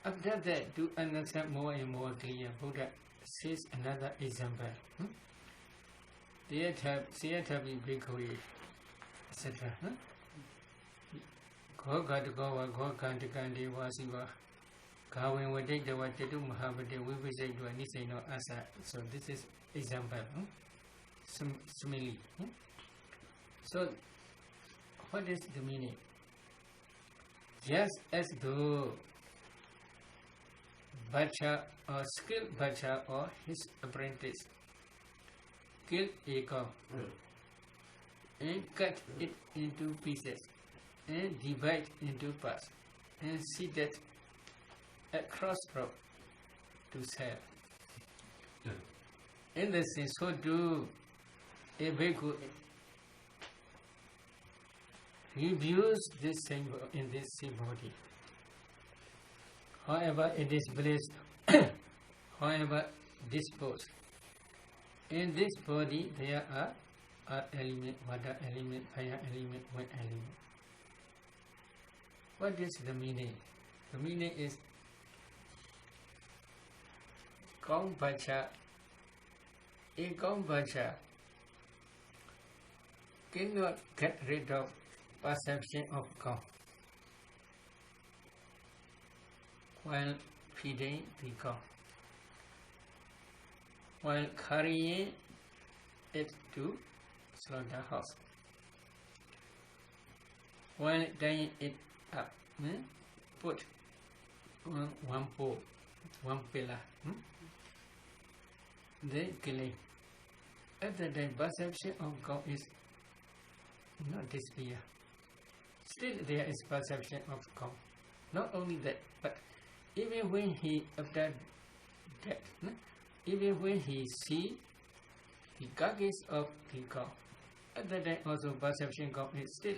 after that, to understand more and more clear, Buddha says another example. Seyatabi Bhikkhave, etc. Gogatagawa, Gokantakandi, Wasiva, Kawin Wadek, the Watatu Mahabade, we will say to Anisino Asa. So this is example. Simile. So What is the meaning? Just as though Bacha or skilled Bacha or his apprentice killed a cow and cut it into pieces and divide into parts and seated at crossroad to sell. In the same, so do a bhikkhu reviews this same in this same body. However it is placed, however disposed. In this body there are element, water element, fire element, wind element. What is the meaning? The meaning is Kaum Bacha, a Kaum Bacha cannot get rid of perception of cow while feeding the cow, while carrying it to slaughterhouse, while tying it up, put on one pole, one pillar, then killing. At the time, perception of cow is not disappear. Still there is perception of cow. Not only that, but even when he after death, even when he see the carcass of the cow, at that time also perception of cow is still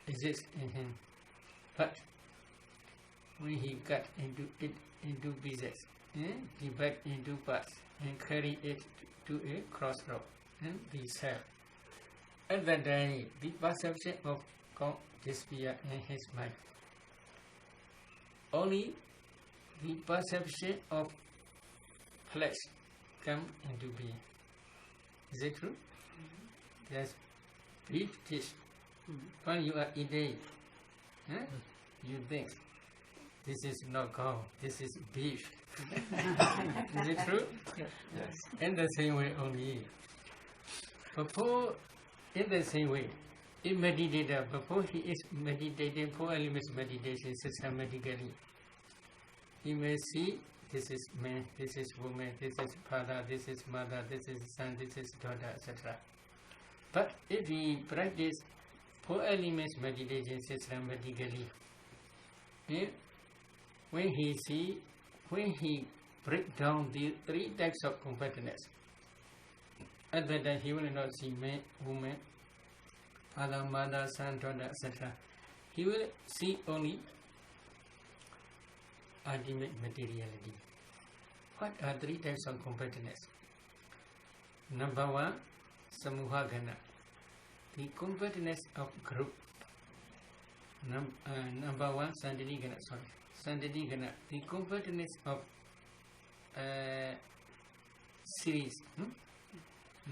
exists in him. But when he cut into it into pieces, divide into parts, and carry it to a crossroad and be sell. At that time, the perception of cow disappear in his mind. Only the perception of flesh come into being. Is it true? There's beef dish. When you are eating, you think this is not cow, this is beef. Is it true? Yes. In the same way only. Before, in the same way, a meditator, before he is meditating, 4 elements meditation systematically, he may see this is man, this is woman, this is father, this is mother, this is son, this is daughter, etc. But if he practice 4 elements meditation systematically, when he break down the 3 types of competence, at that time he will not see man, woman, father, mother, son, daughter, etc. He will see only ultimate materiality. What are 3 types of competence? Number 1, Samuhagana, the competence of group. Number 1, Sandadigana, the competence of series.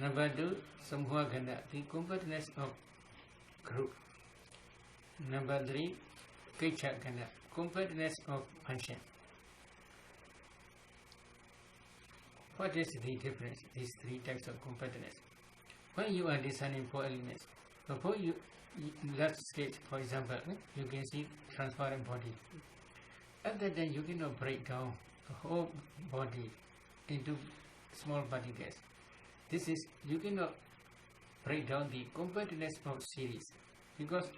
Number 2, Samuhagana, the competence of group. Number 3, Kaichagana, competence of function. What is the difference? These 3 types of competence. When you are designing 4 elements, before you left stage, for example, you can see transparent body. At that time, you cannot break down the whole body into small particles. This is, you cannot break down the competence of series, because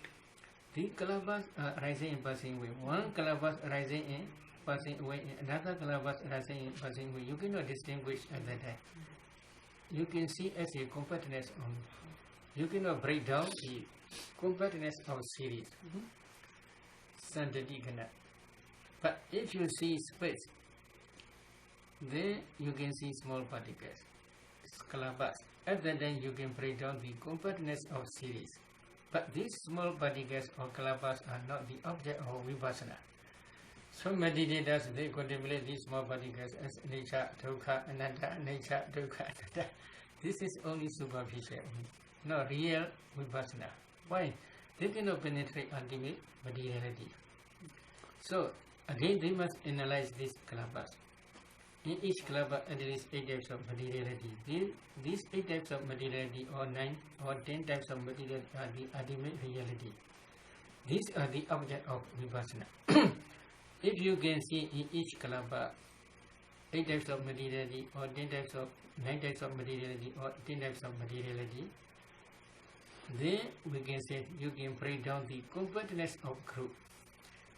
the calabas are rising and passing away. One calabash rising and passing away, another calabash rising and passing away. You cannot distinguish at that time. You can see as a competence only. You cannot break down the competence of series. Sandadigana. But if you see space, then you can see small particles, calabash. At that time you can break down the competence of series. But these small particles or calabash are not the object of vipassana. So meditators, they contemplate these small particles as nature, dukkha, anatta, nature, dukkha, anatta. This is only superficial, not real vipassana. Why? They cannot penetrate ultimate materiality. So again, they must analyze this calabash. In each club, there is 8 types of materiality. These 8 types of materiality, or 9 or 10 types of materiality, are the ultimate reality. These are the object of vipassana. If you can see in each club 8 types of materiality, or 9 types of materiality, or 10 types of materiality, then we can say you can break down the compactness of group.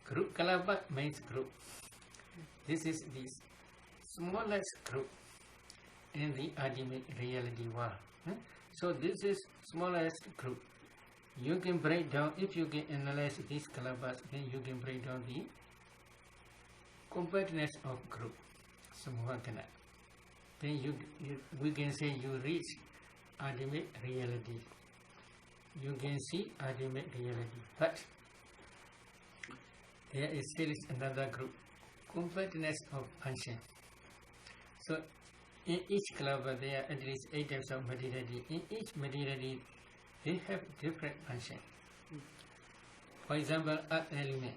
Group kalaba means group. This is the smallest group in the ultimate reality world. So this is smallest group. You can break down, if you can analyze these kalabas, then you can break down the compactness of group. Smoothness. Then we can say you reach ultimate reality. You can see ultimate reality. But there is still another group, compactness of function. So in each club there are at least 8 types of materiality. In each materiality they have different function. For example, earth element.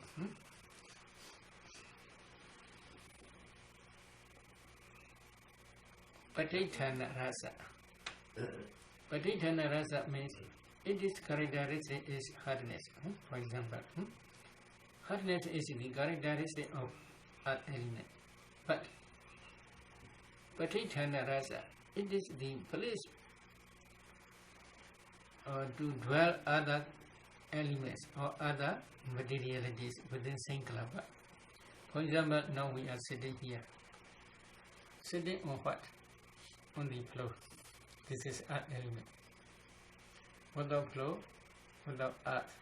Patithana rasa. Patithana rasa means its characteristic is hardness. For example, hardness is the characteristic of earth element. But Patithana rasa, it is the place to dwell other elements or other materialities within same club. For example, now we are sitting here. Sitting on what? On the floor. This is earth element. Without floor, without earth,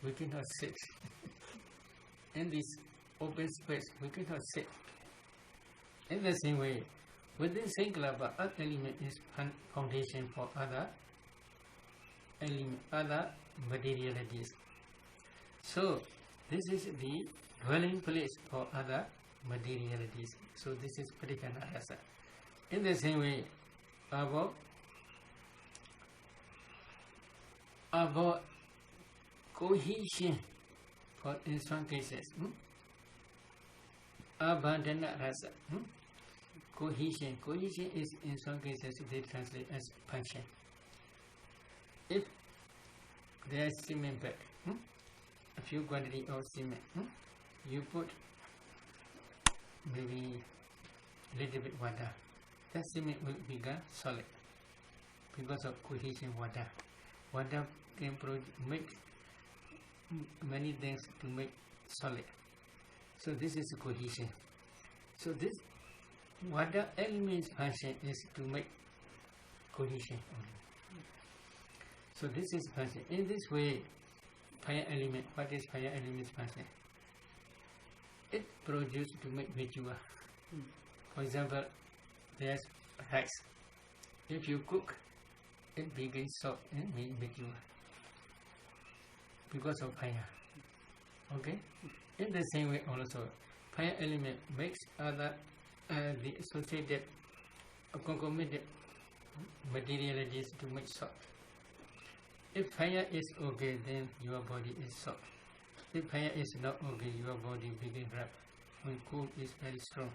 we cannot sit. In this open space, we cannot sit. In the same way, within same club, earth element is foundation for other materialities. So this is the dwelling place for other materialities. So this is Patithana rasa. In the same way, about cohesion, for in some cases, abandana rasa. Cohesion is in some cases they translate as function. If there is cement bag, a few quantity of cement, you put maybe little bit water, that cement will become solid because of cohesion water. Water can make many things to make solid. So this is cohesion. So this water element's function is to make cohesion only. So this is function. In this way, fire element, what is fire element's function? It produces to make visual. For example, there's rice. If you cook, it becomes soft and make visual because of fire. Okay? In the same way also, fire element makes other the associated concomitant materialities to make soft. If fire is okay, then your body is soft. If fire is not okay, your body begins rough. When cool is very strong,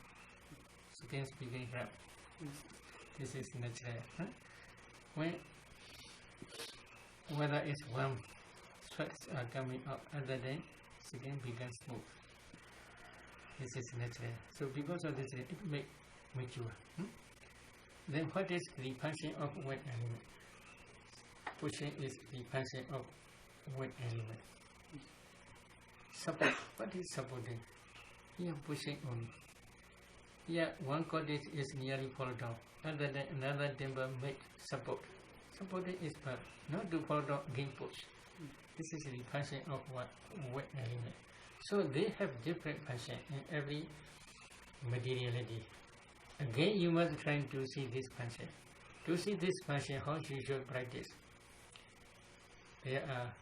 skin begins rough. This is natural. When weather is warm, sweats are coming out, other than skin becomes smooth. This is natural. So because of this, it makes mature. Then what is the function of wet element? Pushing is the function of wet element. Support. What is supporting? Here pushing on. Here one cottage is nearly fall down. Other than another timber make support. Supporting is part. Not to fall down, again push. This is the function of what? Wet element. So they have different function in every materiality. Again, you must try to see this function. To see this function, how you should practice? There are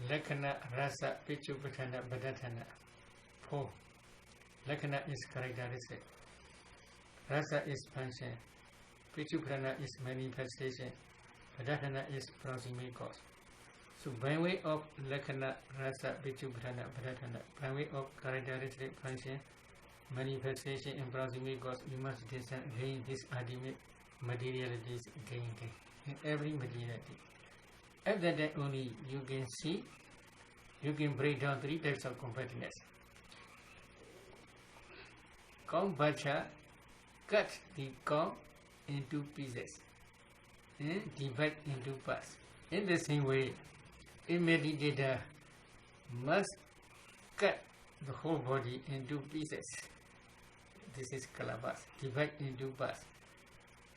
Lakkhana, Rasa, Pichupatthana, Badatthana. 4. Lakkhana is characteristic. Rasa is function. Pichupatthana is manifestation. Badatthana is proximate cause. So by way of Lakkhana, Rasa, Pichupatthana, Badatthana, by way of characteristic function, manifestation and proximate cause, you must discern again this ultimate materialities again. In every materiality. At that time only you can see, you can break down three types of compactness. Count bacha, cut the count into pieces and divide into parts. In the same way, a meditator must cut the whole body into pieces. This is kalabas, divide into parts.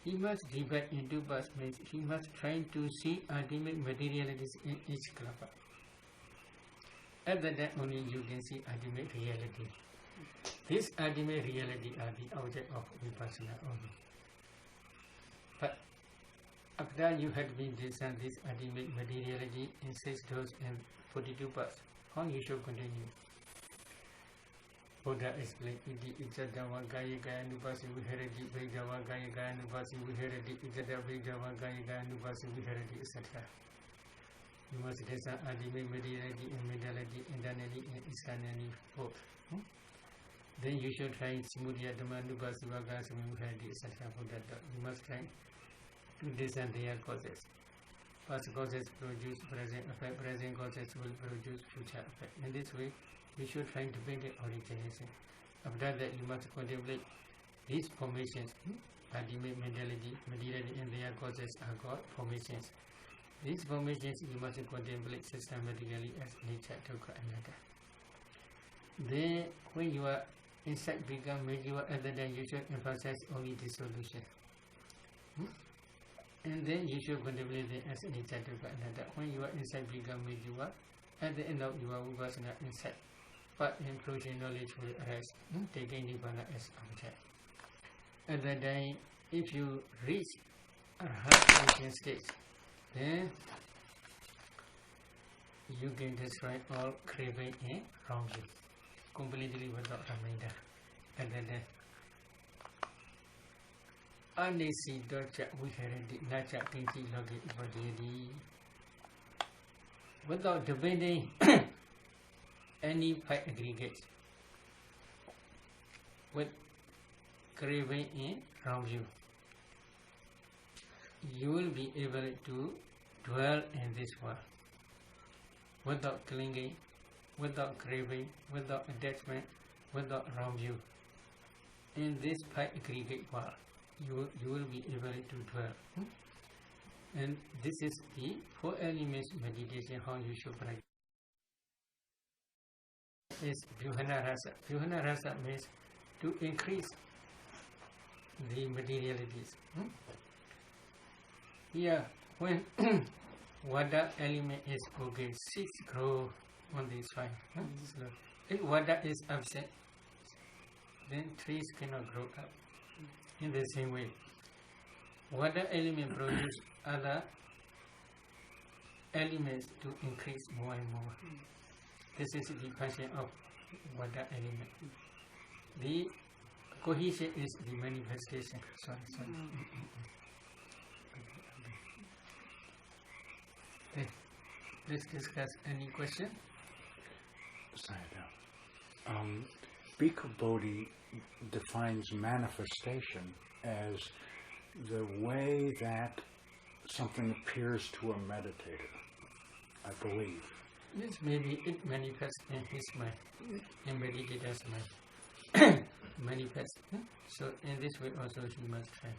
He must divide into parts means he must try to see ultimate materialities in each kalapa. At that time only you can see ultimate reality. This ultimate reality are the object of vipassana only. But after you had been discerned this ultimate materiality in 6 doses and 42 parts, how you should continue? Buddha explained, Iti Ijadawa Gaya Gaya Nupasi Viharati, Vedawa Gaya Gaya Nupasi Viharati, Ijada Vedawa Gaya Gaya Nupasi Viharati, etc. You must discern ultimate materiality and mentality internally and externally both. Then you should try Smoothya Dhamma Nupasi Vagasami Viharati, etc. You must try to discern their causes. Past causes produce present effect, present causes will produce future effect. In this way, you should find dependent origination. After that, you must contemplate these formations. Ultimate mentality, materiality, and their causes are called formations. These formations you must contemplate systematically as nature, dukkha, anatta. Then, when you are inside become mature, at the time you should emphasize only dissolution. And then you should contemplate them as nature, dukkha, anatta. When you are inside become mature, at the end of your vipassana insight, but inclusion knowledge will arise, taking Nibbana as object. At that time, if you reach Arhat stage, then you can destroy all craving and wronging completely without remainder. At that time, Anisi Dorcha Viharati Nacha Kinchi Logi Vadiri, without depending any 5 aggregates with craving in wrong view, you will be able to dwell in this world without clinging, without craving, without attachment, without wrong view. In this 5 aggregate world, you will be able to dwell. And this is the 4 elements meditation, how you should practice. Is Vyuhana Rasa. Vyuhana Rasa means to increase the materialities. Here, when Vada element is okay, 6 grow on this side. If Vada is absent, then trees cannot grow up. In the same way, Vada element produces other elements to increase more and more. This is the function of Vada element. The cohesion is the manifestation. Sorry. Okay. Let's discuss any question. Sayadaw. Bhikkhu Bodhi defines manifestation as the way that something appears to a meditator, I believe. Yes, maybe it manifests in his mind, in meditator's mind. Manifest. So in this way also he must try.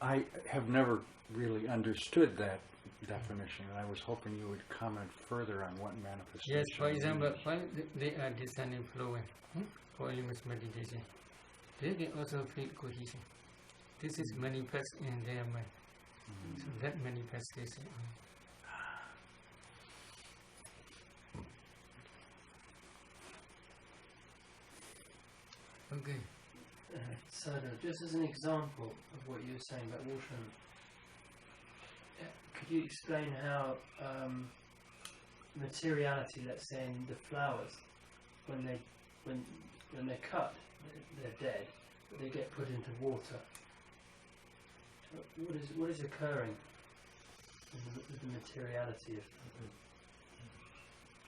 I have never really understood that definition, and I was hoping you would comment further on what manifestation Yes, for example, means. while they are discerning flowing for elements meditation, they can also feel cohesion. This is manifest in their mind. So that manifestation. Okay. So, just as an example of what you were saying about water, could you explain how materiality, let's say in the flowers, when they're cut, they're dead, but they get put into water. What is occurring with the materiality of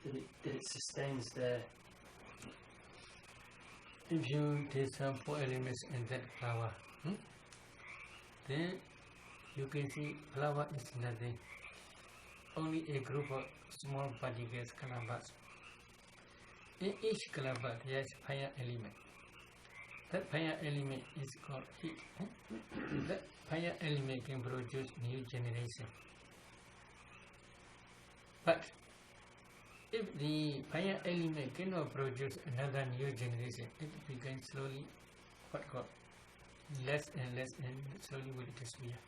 that it sustains their if you take some four elements in that flower, then you can see flower is nothing, only a group of small particles, calabash. In each calabash there is fire element. That fire element is called heat. That fire element can produce new generation. But if the fire element cannot produce another new generation, it begins slowly less and less and slowly will disappear.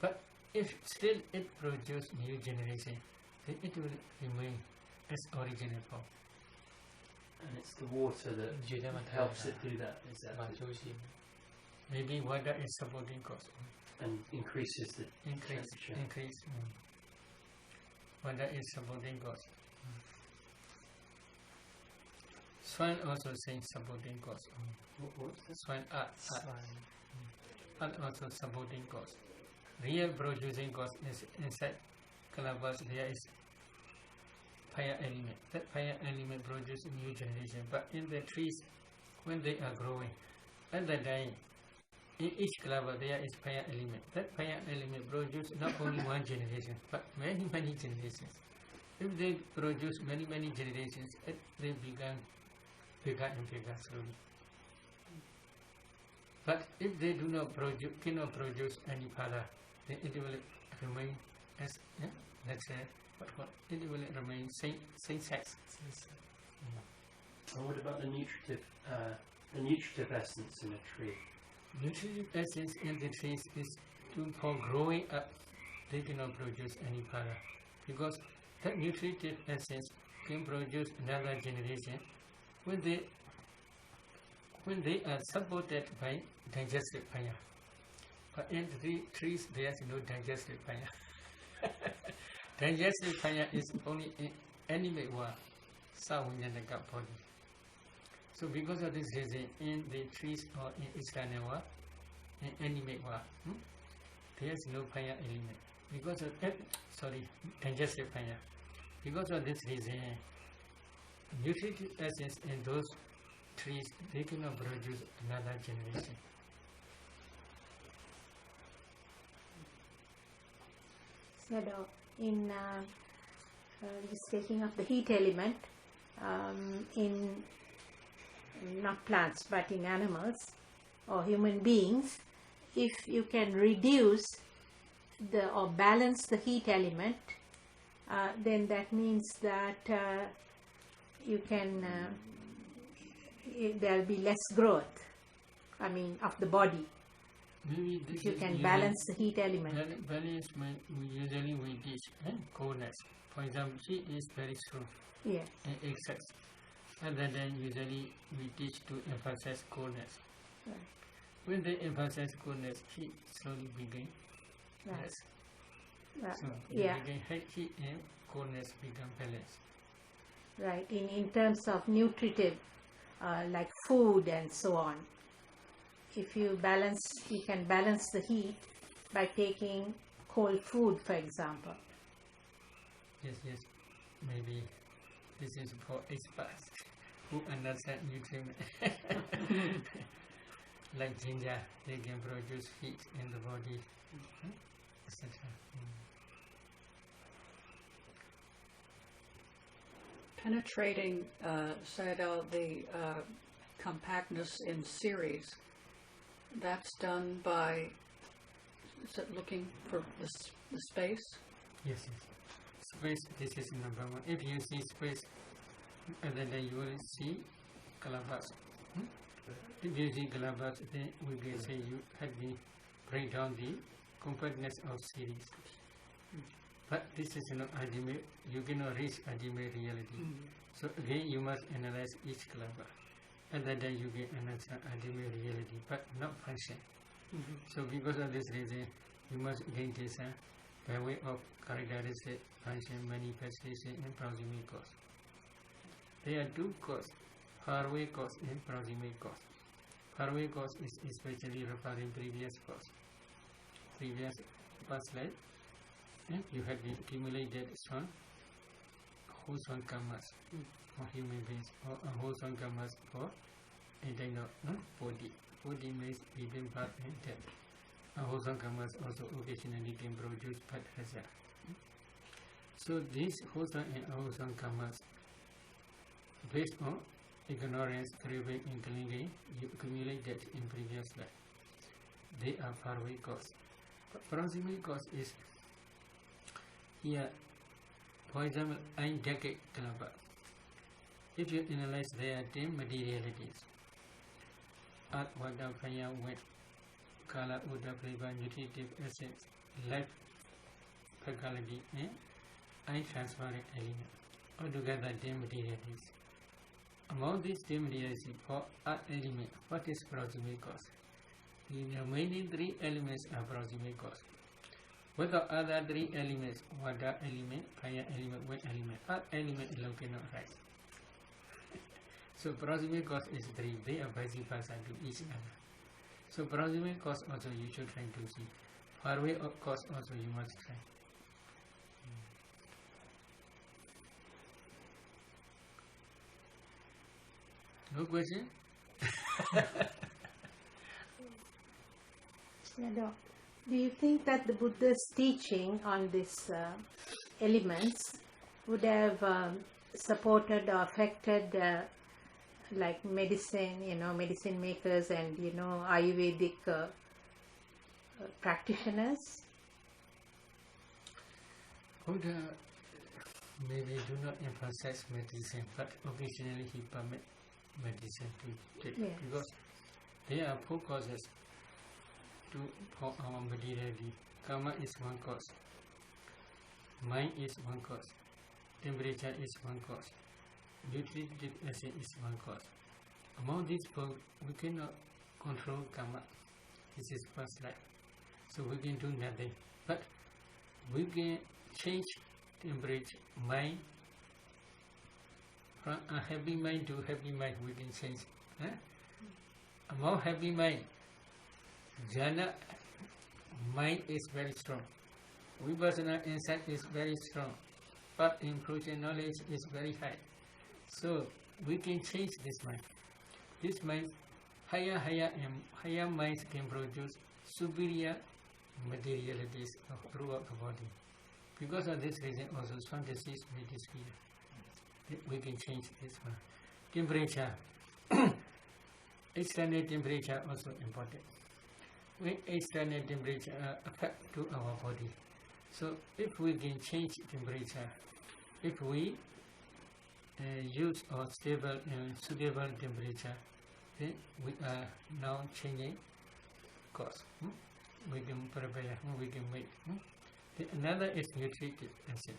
But if still it produces new generation, then it will remain as original form. And it's the water that helps it do that. Is that Maybe water is supporting cause. and increases the temperature. Increase. Water is supporting cause. Soil also saying supporting cause. What's this? Soil art also supporting cause. Real producing cause is inside calabash. There is fire element. That fire element produces new generation. But in the trees, when they are growing, and they die, in each calabash there is fire element. That fire element produces not only one generation, but many generations. If they produce many generations, they become bigger and bigger slowly. But if they do not cannot produce any further, then it will remain as let's say it will remain same sex. And what about the nutritive essence in a tree? Nutritive essence in the trees is for growing up. They cannot produce any further because that nutritive essence can produce another generation when they are supported by digestive fire. But in the trees there is no digestive fire. Digestive fire is only in animate world, body. So because of this reason, in the trees or in external world, in animate world, there is no fire element. Because of digestive fire. Because of this reason, nutritive essence in those trees, they cannot produce another generation. So in just taking of the heat element in not plants but in animals or human beings, if you can reduce or balance the heat element, then that means that you can there will be less growth, of the body. Maybe this If you is can balance the heat element. Balance usually we teach coldness. For example, heat is very strong Yes. and excess. Other than usually we teach to emphasize coldness. Right. When they emphasize coldness, heat slowly begin Right. less. Right. So Yeah. heat and coldness become balanced. Right. In terms of nutritive, like food and so on, if you can balance the heat by taking cold food, for example. Yes. Maybe this is for experts who understand nutriment. Like ginger, they can produce heat in the body, etc. Penetrating, Sayadaw, the compactness in series, that's done by, is it looking for the space? Yes. Space, this is number one. If you see space, then you will see calabash. If you see calabash, then we can say you have to break down the compactness of series. But this is not ultimate. You cannot reach ultimate reality. So again, you must analyze each calabash, and then you get another ultimate reality, but not function. So because of this reason, you must gain this by way of characteristic, function, manifestation, and proximate cause. There are two causes: faraway cause and proximate cause. Faraway cause is especially referring previous cause, previous past life. You have been accumulated son, wholesome karmas for human beings, or wholesome karmas for Body means within birth and death. Wholesome karmas also occasionally can produce bad result. So these wholesome and unwholesome karmas, based on ignorance, craving, and clinging, you accumulate that in previous life. They are faraway cause. But proximate cause is here. For example, I'm decade kelapa. If you analyze their 10 materialities, earth, water, fire, wind, color, odor, flavor, nutritive essence, life, faculty, and I transparent element. Altogether 10 materialities. Among these 10 materialities, for earth element, what is proximate cause? The remaining 3 elements are proximate cause. Without other 3 elements, water element, fire element, wind element, earth element alone cannot rise. So proximate cause is 3, they are vice versa to each other. So proximate cause also you should try to see. Faraway cause also you must try. No question? Sayadaw, do you think that the Buddha's teaching on these elements would have supported or affected like medicine, medicine makers and, Ayurvedic practitioners? Buddha maybe do not emphasize medicine, but occasionally he permit medicine to take, Yes. because there are 4 causes for our materiality. Karma is one cause, mind is one cause, temperature is one cause, nutritive acid is one cause. Among these 4, we cannot control karma. This is first life, so we can do nothing. But we can change temperature, mind, from a happy mind to happy mind. We can change. Among happy mind, jhana mind is very strong. Vipassana insight is very strong. But improvement knowledge is very high. So we can change this mind. This mind, higher minds can produce superior materialities throughout the body. Because of this reason, also strong disease may disappear. We can change this one. Temperature. External temperature also important. When external temperature affect to our body. So if we can change temperature, if we use a stable and suitable temperature, then we are now changing cause. We can prepare, we can make. Then another is nutritive acid.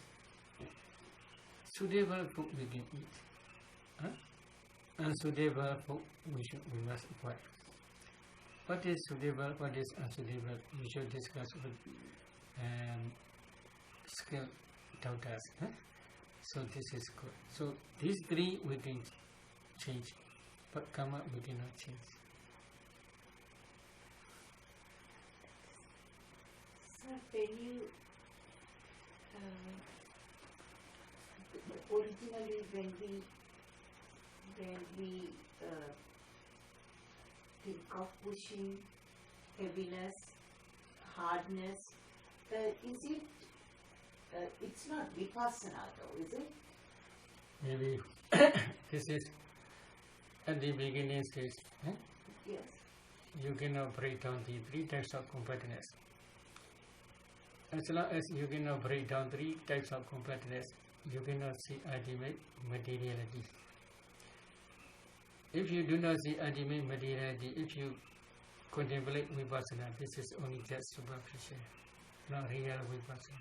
Suitable food we can eat. Unsuitable food we must avoid. What is suitable, what is unsuitable, we should discuss with skilled doctors. So this is good. So these 3 we can change, but karma we cannot change. Sir, originally when we think of pushing, heaviness, hardness, is it? It's not vipassana though, is it? Maybe this is at the beginning stage. Yes. You cannot break down the 3 types of completeness. As long as you cannot break down 3 types of completeness, you cannot see ultimate materiality. If you do not see ultimate materiality, if you contemplate vipassana, this is only just superficial, not real vipassana.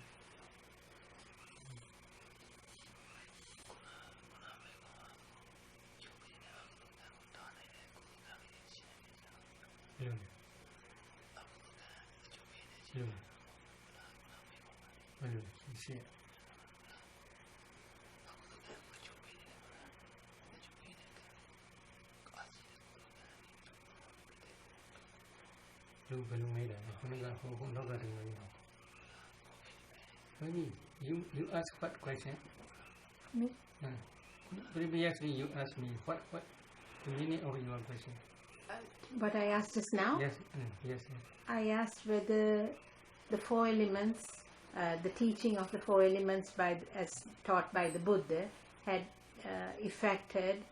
You ask what question? Me? Previously you asked me what the meaning of your question. What I asked just now? Yes, yes. I asked whether the four elements, the teaching of the four elements as taught by the Buddha had affected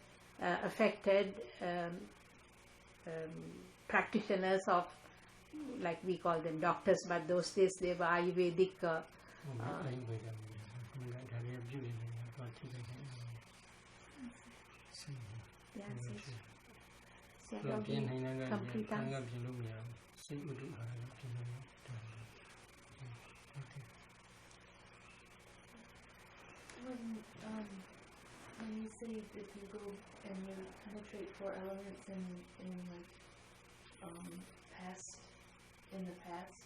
practitioners of, like we call them doctors, but those days they were Ayurvedic. Complete answer. When you say if you go and you penetrate four elements in like the past,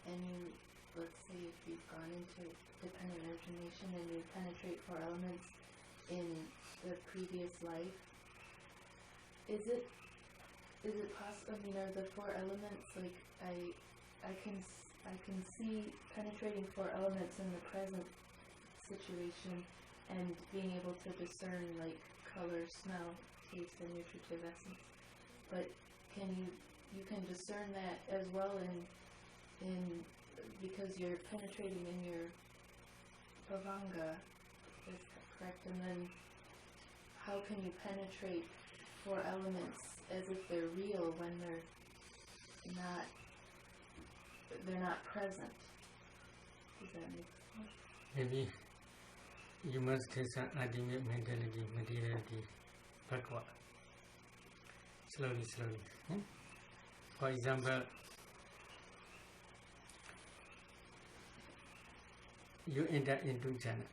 and you, let's say if you've gone into dependent origination and you penetrate four elements in the previous life, is it possible? I mean, are the four elements like I can see penetrating four elements in the present situation and being able to discern like color, smell, taste, and nutritive essence. But can you can discern that as well in because you're penetrating in your bhavanga, is that correct? And then how can you penetrate four elements as if they're real when they're not present? Does that make sense? Maybe you must take some ultimate mentality, materiality, backward. Slowly. For example, you enter into jhana.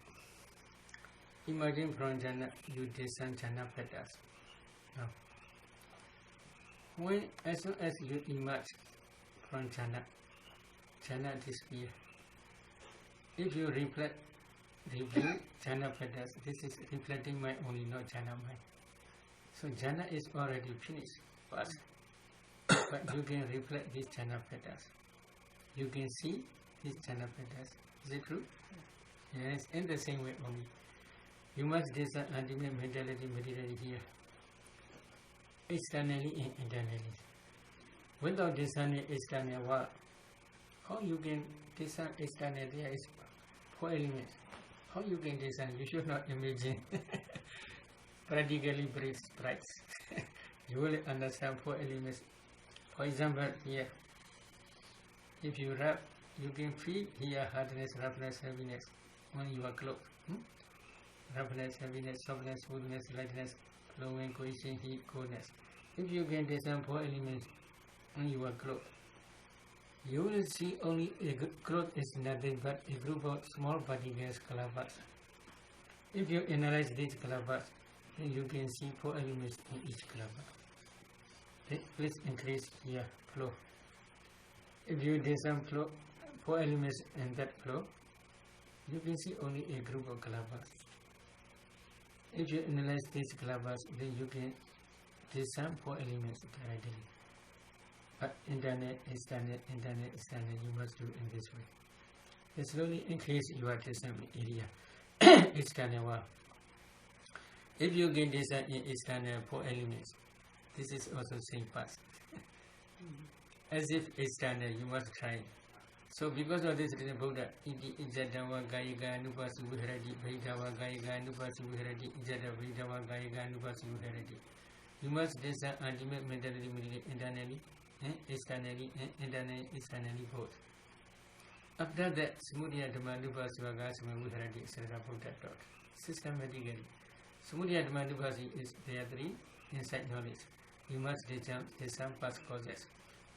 Imagine from jhana, you descend jhana petals. Now, as soon as you emerge from jhana disappears. If you reflect, review jhana petals, this is reflecting mind only, not jhana mind. So jhana is already finished, past. But you can reflect these jhana petals. You can see these jhana petals. Is it true? Yes, in the same way only. You must discern ultimate mentality materially here, externally and internally. Without discerning external world, how you can discern external? There is four elements. How you can discern? You should not imagine practically brief sprites. You will understand four elements. For example, here, if you rub, you can feel here hardness, roughness, heaviness on your clothes. Roughness, heaviness, softness, smoothness, lightness, flowing, cohesion, heat, coldness. If you can discern four elements on your clothes, you will see only a cloth is nothing but a group of small particles, color bars. If you analyze these color bars, then you can see four elements in each color bar. Please increase your flow. If you discern four elements in that flow, you can see only a group of color bars. If you analyze these color bars, then you can discern four elements directly. But internal, external, you must do in this way. You slowly increase your discernment area. External world. If you can discern in external four elements, this is also same path. As if external, you must try. So because of this reason, Buddha, Ijadawa Gaiga Nupasu Viharadi, Vaidava Gaiga Nupasu Viharadi, Ijada Vaidava Gaiga Nupasu Viharadi. You must discern ultimate mentality internally, externally, externally both. After that, Smoothia Dhamma Nupasu Vagasama Viharadi, etc. Buddha taught. Systematically. Smoothia Dhamma Nupasu is there three inside knowledge. You must discern past causes.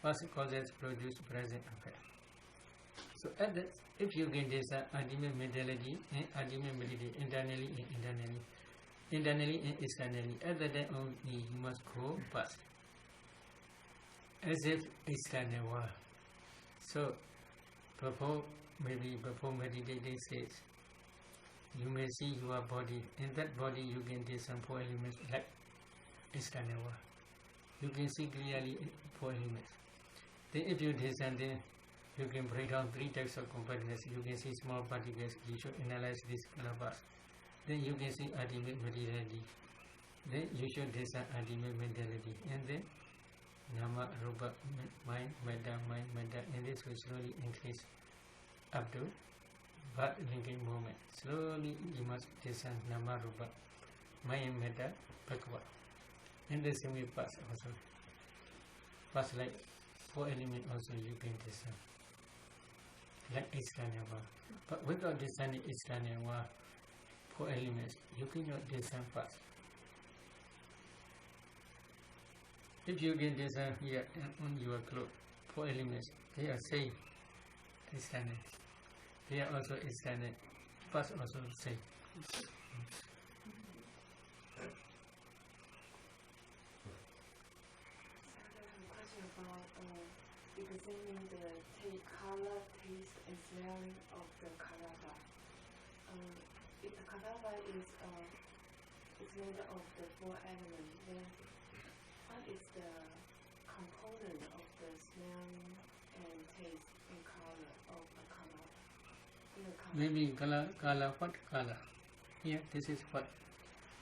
Past causes produce present affair. So at that, if you can discern ultimate mentality and ultimate mentality internally and internally and externally, at that time only you must go past. As if external world. So before meditating stage, you may see your body. In that body you can discern four elements like external world. You can see clearly four elements. Then if you discern, then you can break down three types of compartments. You can see small particles. You should analyze these color bars. Then you can see ultimate materiality. then you should design ultimate mentality, and then nama, rupa, mind, metta, and this will slowly increase up to but linking moment. Slowly you must design nama, rupa, mind and metta backward. And the same way past also. Past like 4 elements also you can design. Like Isranyawa. But without designing Isranyawa 4 elements, you cannot design past. If you can design here on your cloth 4 elements, they are same Israel. They are also Israel. Past also same. Representing the color, taste, and smelling of the kalava. If the kalava is made of the 4 elements, then what is the component of the smelling and taste and color of the kalava? Maybe color, what color? Here, this is what?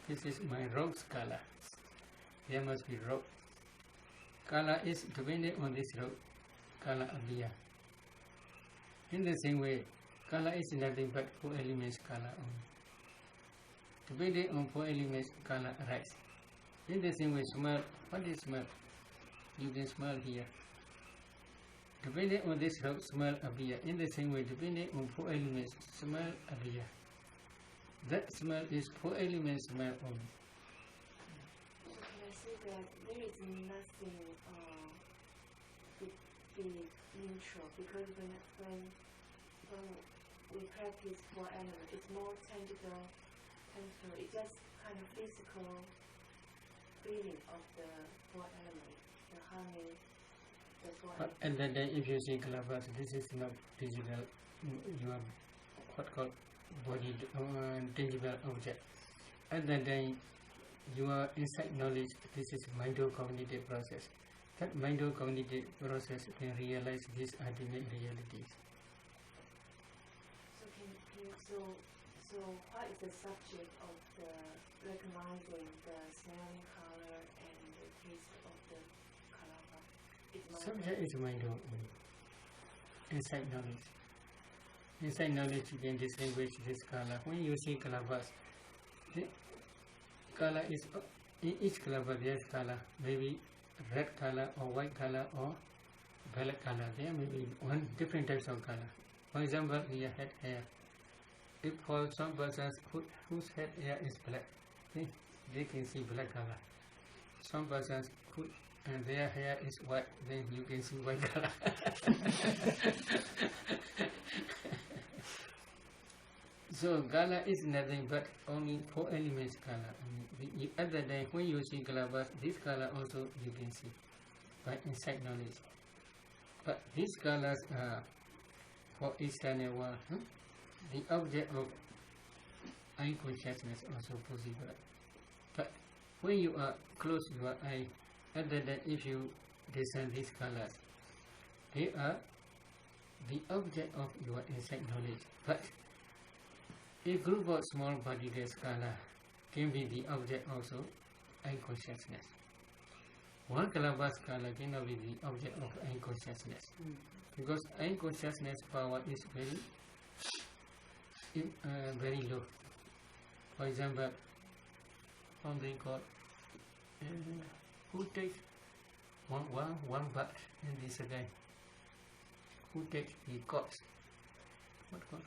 This is my rose color. There must be rose. Color is dependent on this rose. Color appear. In the same way, color is nothing but 4 elements color only. Depending on 4 elements, color arise. In the same way, smell. What is smell? You can smell here. Depending on this rock, smell appear. In the same way, depending on 4 elements, smell appear. That smell is 4 elements smell only. So can I say that there is nothing be neutral, because when we practice 4 elements, it's more tangible. It's just kind of physical feeling of the 4 elements, the harmony, the 4 elements. And then if you see kalavas, this is not physical, your what called body tangible object. And then your insight knowledge, this is mind-cognitive process. That mind-cognitive process can realize these ultimate realities. So what is the subject of the recognizing the smelling color and the taste of the kalava? Subject is mind only. Insight knowledge. Insight knowledge you can distinguish this color. When you see kalavas, the color is in each kalava there's color, maybe red color or white color or violet color. There may be one different types of color. For example, your head hair. If for some persons whose head hair is black, they can see black color. Some persons and their hair is white, then you can see white color. So color is nothing but only 4 elements color. At the time when you see kalavas, this color also you can see by insight knowledge. But these colors are for Istanawa, the object of unconsciousness also possible. But when you are close your eye, at the time if you discern these colors, they are the object of your insight knowledge. But a group of small particles color can be the object also unconsciousness. One kalava's color cannot be the object of unconsciousness, because unconsciousness power is very low. For example, something called who takes one bath in this guy? Who takes the corpse? What called?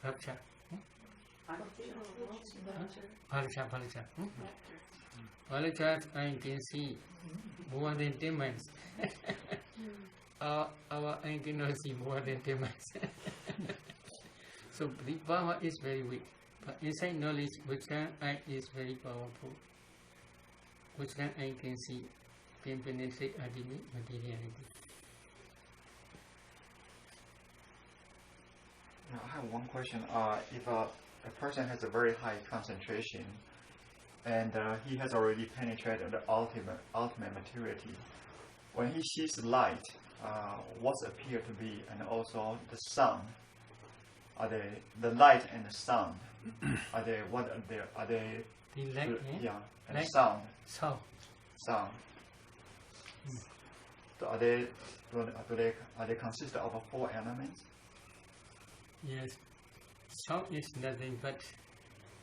Rapture. Palacha. Palachas I can see more than 10 months. Our I cannot see more than 10 months. So the power is very weak. But inside knowledge, which eye is very powerful. Which I can see can penetrate ultimate materiality. Now, I have one question. If a person has a very high concentration and he has already penetrated the ultimate maturity, when he sees light, what appear to be, and also the sound, are they the light and the sound? Are they The light, Yeah, and Light. sound. sound. Sound. So are they consist of 4 elements? Yes, sound is nothing but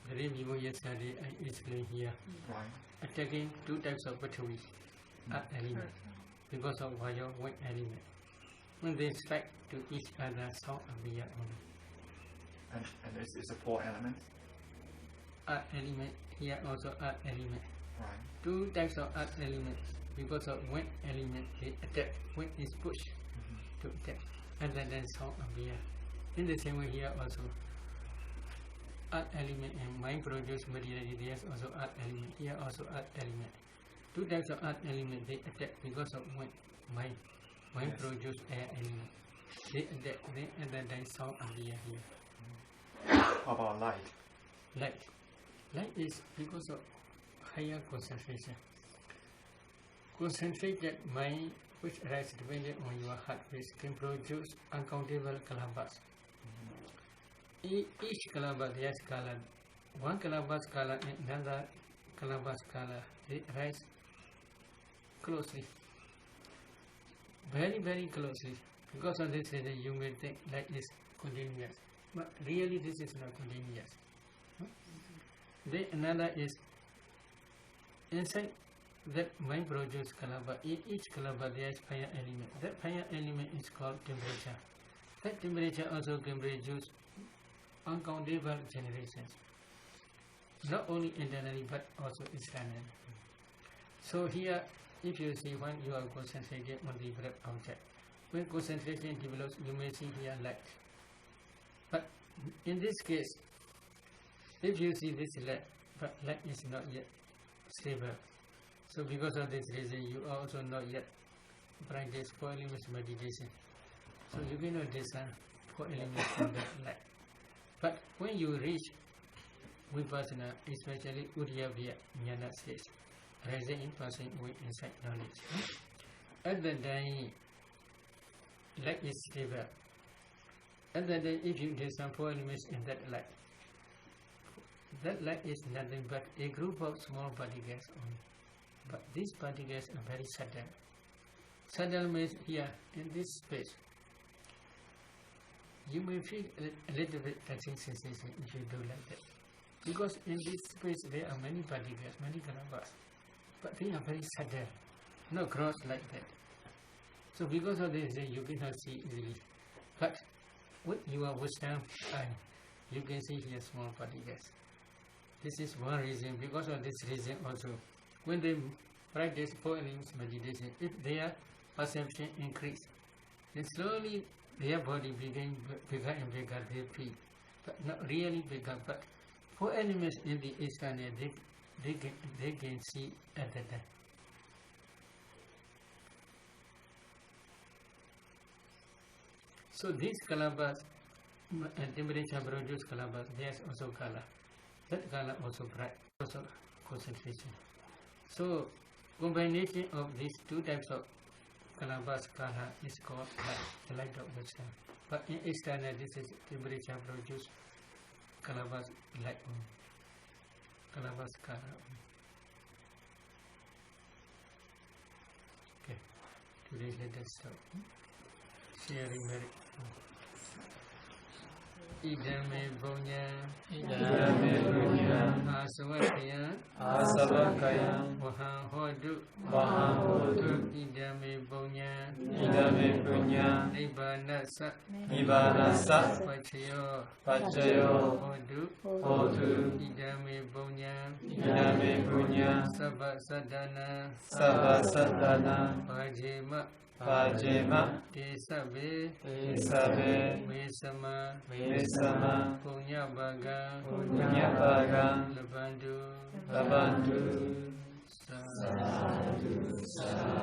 the review yesterday I explained here. Right. Attacking 2 types of batteries, earth element, because of fire, wind element. When they strike to each other, sound appear only. And this is the 4 elements? Earth element, here also earth element. Right. 2 types of earth elements, because of wind element, they attack. Wind is pushed to attack, and then sound appear. In the same way here also, earth element and mind produce materiality, there's also earth element, here also earth element. 2 types of earth element, they attack because of wind. Mind Yes. produce air element. They attack, and then sound appear here. How about light? Light. Light is because of higher concentration. Concentrated mind, which arises depending on your heart rate, can produce uncountable colors. Each color, there's color. One color's color and another color's color, they rise closely. Very, very closely. Because of this reason, you may think light is continuous. But really, this is not continuous. Then another is inside that mind produce color, but in each color there is fire element. That fire element is called temperature. That temperature also can produce uncountable generations, not only internally but also externally. So here, if you see when you are concentrated on the breath object, when concentration develops, you may see here light. But in this case, if you see this light, but light is not yet stable. So because of this reason, you are also not yet practice 4 elements meditation. So you cannot discern 4 elements from that light. But when you reach Vipassana, especially Uddiyabhya Jnana stage, rising in passing with insight knowledge, at the time, light is stable. At the time, if you discern 4 elements in that light is nothing but a group of small particles only. But these particles are very subtle. Subtle means here, in this space, you may feel a little bit touching sensation if you do like that. Because in this space there are many particles, many colors, but they are very subtle, not gross like that. So because of this, you cannot see easily. But with your wisdom eye, you can see here small particles. This is one reason. Because of this reason also, when they practice 4 elements meditation, if their perception increase, then slowly their body became bigger and bigger, they feel, but not really bigger, but 4 elements in the external, they can see at that time. So these color bars and temperature produce color bars, there's also color. That color also bright, also concentration. So combination of these 2 types of color bars color is called light, the light of wisdom. But in external, this is temperature produce color bars light only. Color bars color only. Okay, today let us stop. Sharing merit. Idame Bonya, Idame Bonya, Asavakaya, Asavakaya, Mahahodu, Mahahodu, Idame Bonya, Idame Bonya, Nibbanasa, Nibbanasa, Pachayo, Pachayo, Hodu, Hodu, Idame Bonya, Idame Bonya, Sabbasadana, Sabbasadana, Pajema, Pajema, Tesabe, Tesabe, Mesama, Mesama, Punya Baga, Punyabaga, Labandu, Labantu, Sadhu, Sadhu,